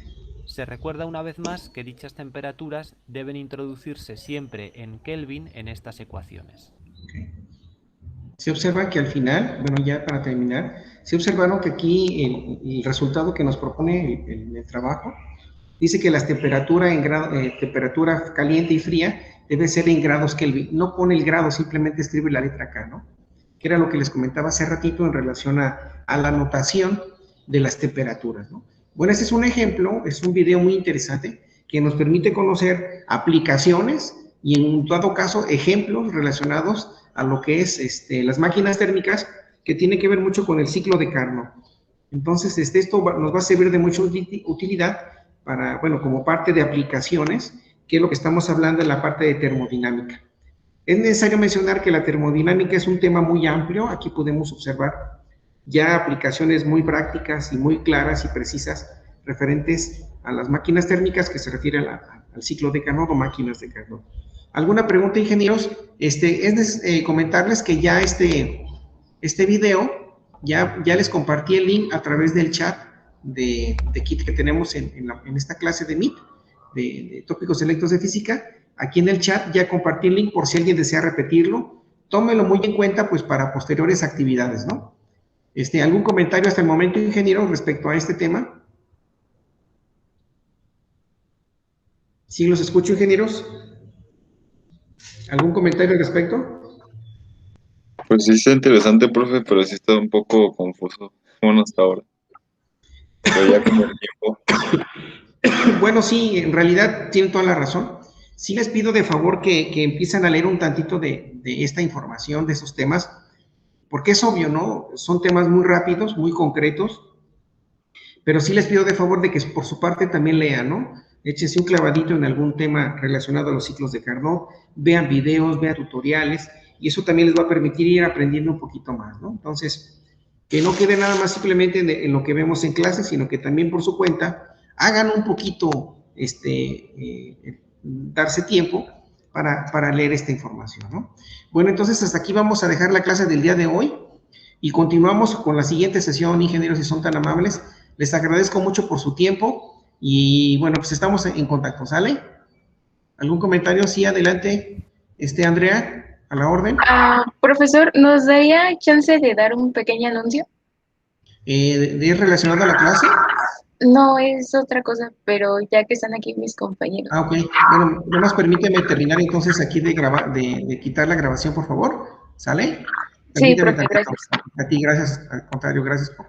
Se recuerda una vez más que dichas temperaturas deben introducirse siempre en Kelvin en estas ecuaciones. Se observa que al final, bueno, ya para terminar, se observaron que aquí el resultado que nos propone el trabajo dice que la temperatura temperatura caliente y fría debe ser en grados Kelvin. No pone el grado, simplemente escribe la letra K, ¿no? Que era lo que les comentaba hace ratito en relación a la notación de las temperaturas, ¿no? Bueno, este es un ejemplo, es un video muy interesante que nos permite conocer aplicaciones y en dado caso ejemplos relacionados a lo que es las máquinas térmicas, que tiene que ver mucho con el ciclo de Carnot. Entonces, esto nos va a servir de mucha utilidad para, bueno, como parte de aplicaciones, que es lo que estamos hablando en la parte de termodinámica. Es necesario mencionar que la termodinámica es un tema muy amplio. Aquí podemos observar ya aplicaciones muy prácticas y muy claras y precisas referentes a las máquinas térmicas que se refieren al ciclo de Carnot o máquinas de Carnot. ¿Alguna pregunta, ingenieros? Comentarles que ya este video, ya les compartí el link a través del chat de Kit que tenemos en esta clase de MIT, de tópicos selectos de física. Aquí en el chat ya compartí el link por si alguien desea repetirlo. Tómelo muy en cuenta, pues, para posteriores actividades, ¿no? ¿Algún comentario hasta el momento, ingeniero, respecto a este tema? ¿Sí los escucho, ingenieros? ¿Algún comentario al respecto? Pues sí está interesante, profe, pero sí está un poco confuso. Bueno, hasta ahora. Pero ya con el tiempo. Bueno, sí, en realidad tienen toda la razón. Sí les pido de favor que empiecen a leer un tantito de esta información, de esos temas, porque es obvio, ¿no? Son temas muy rápidos, muy concretos, pero sí les pido de favor de que por su parte también lean, ¿no? Échense un clavadito en algún tema relacionado a los ciclos de Carnot, vean videos, vean tutoriales, y eso también les va a permitir ir aprendiendo un poquito más, ¿no? Entonces, que no quede nada más simplemente en lo que vemos en clase, sino que también por su cuenta hagan un poquito, darse tiempo para leer esta información, ¿no? Bueno, entonces hasta aquí vamos a dejar la clase del día de hoy y continuamos con la siguiente sesión, ingenieros, si son tan amables. Les agradezco mucho por su tiempo y bueno, pues estamos en contacto, ¿sale? ¿Algún comentario? Sí, adelante, Andrea, a la orden. Profesor, ¿nos daría chance de dar un pequeño anuncio? ¿Es relacionado a la clase? No, es otra cosa, pero ya que están aquí mis compañeros. Ok. Bueno, nomás permíteme terminar entonces aquí de quitar la grabación, por favor. ¿Sale? Sí, profe, gracias. A ti, gracias. Al contrario, gracias por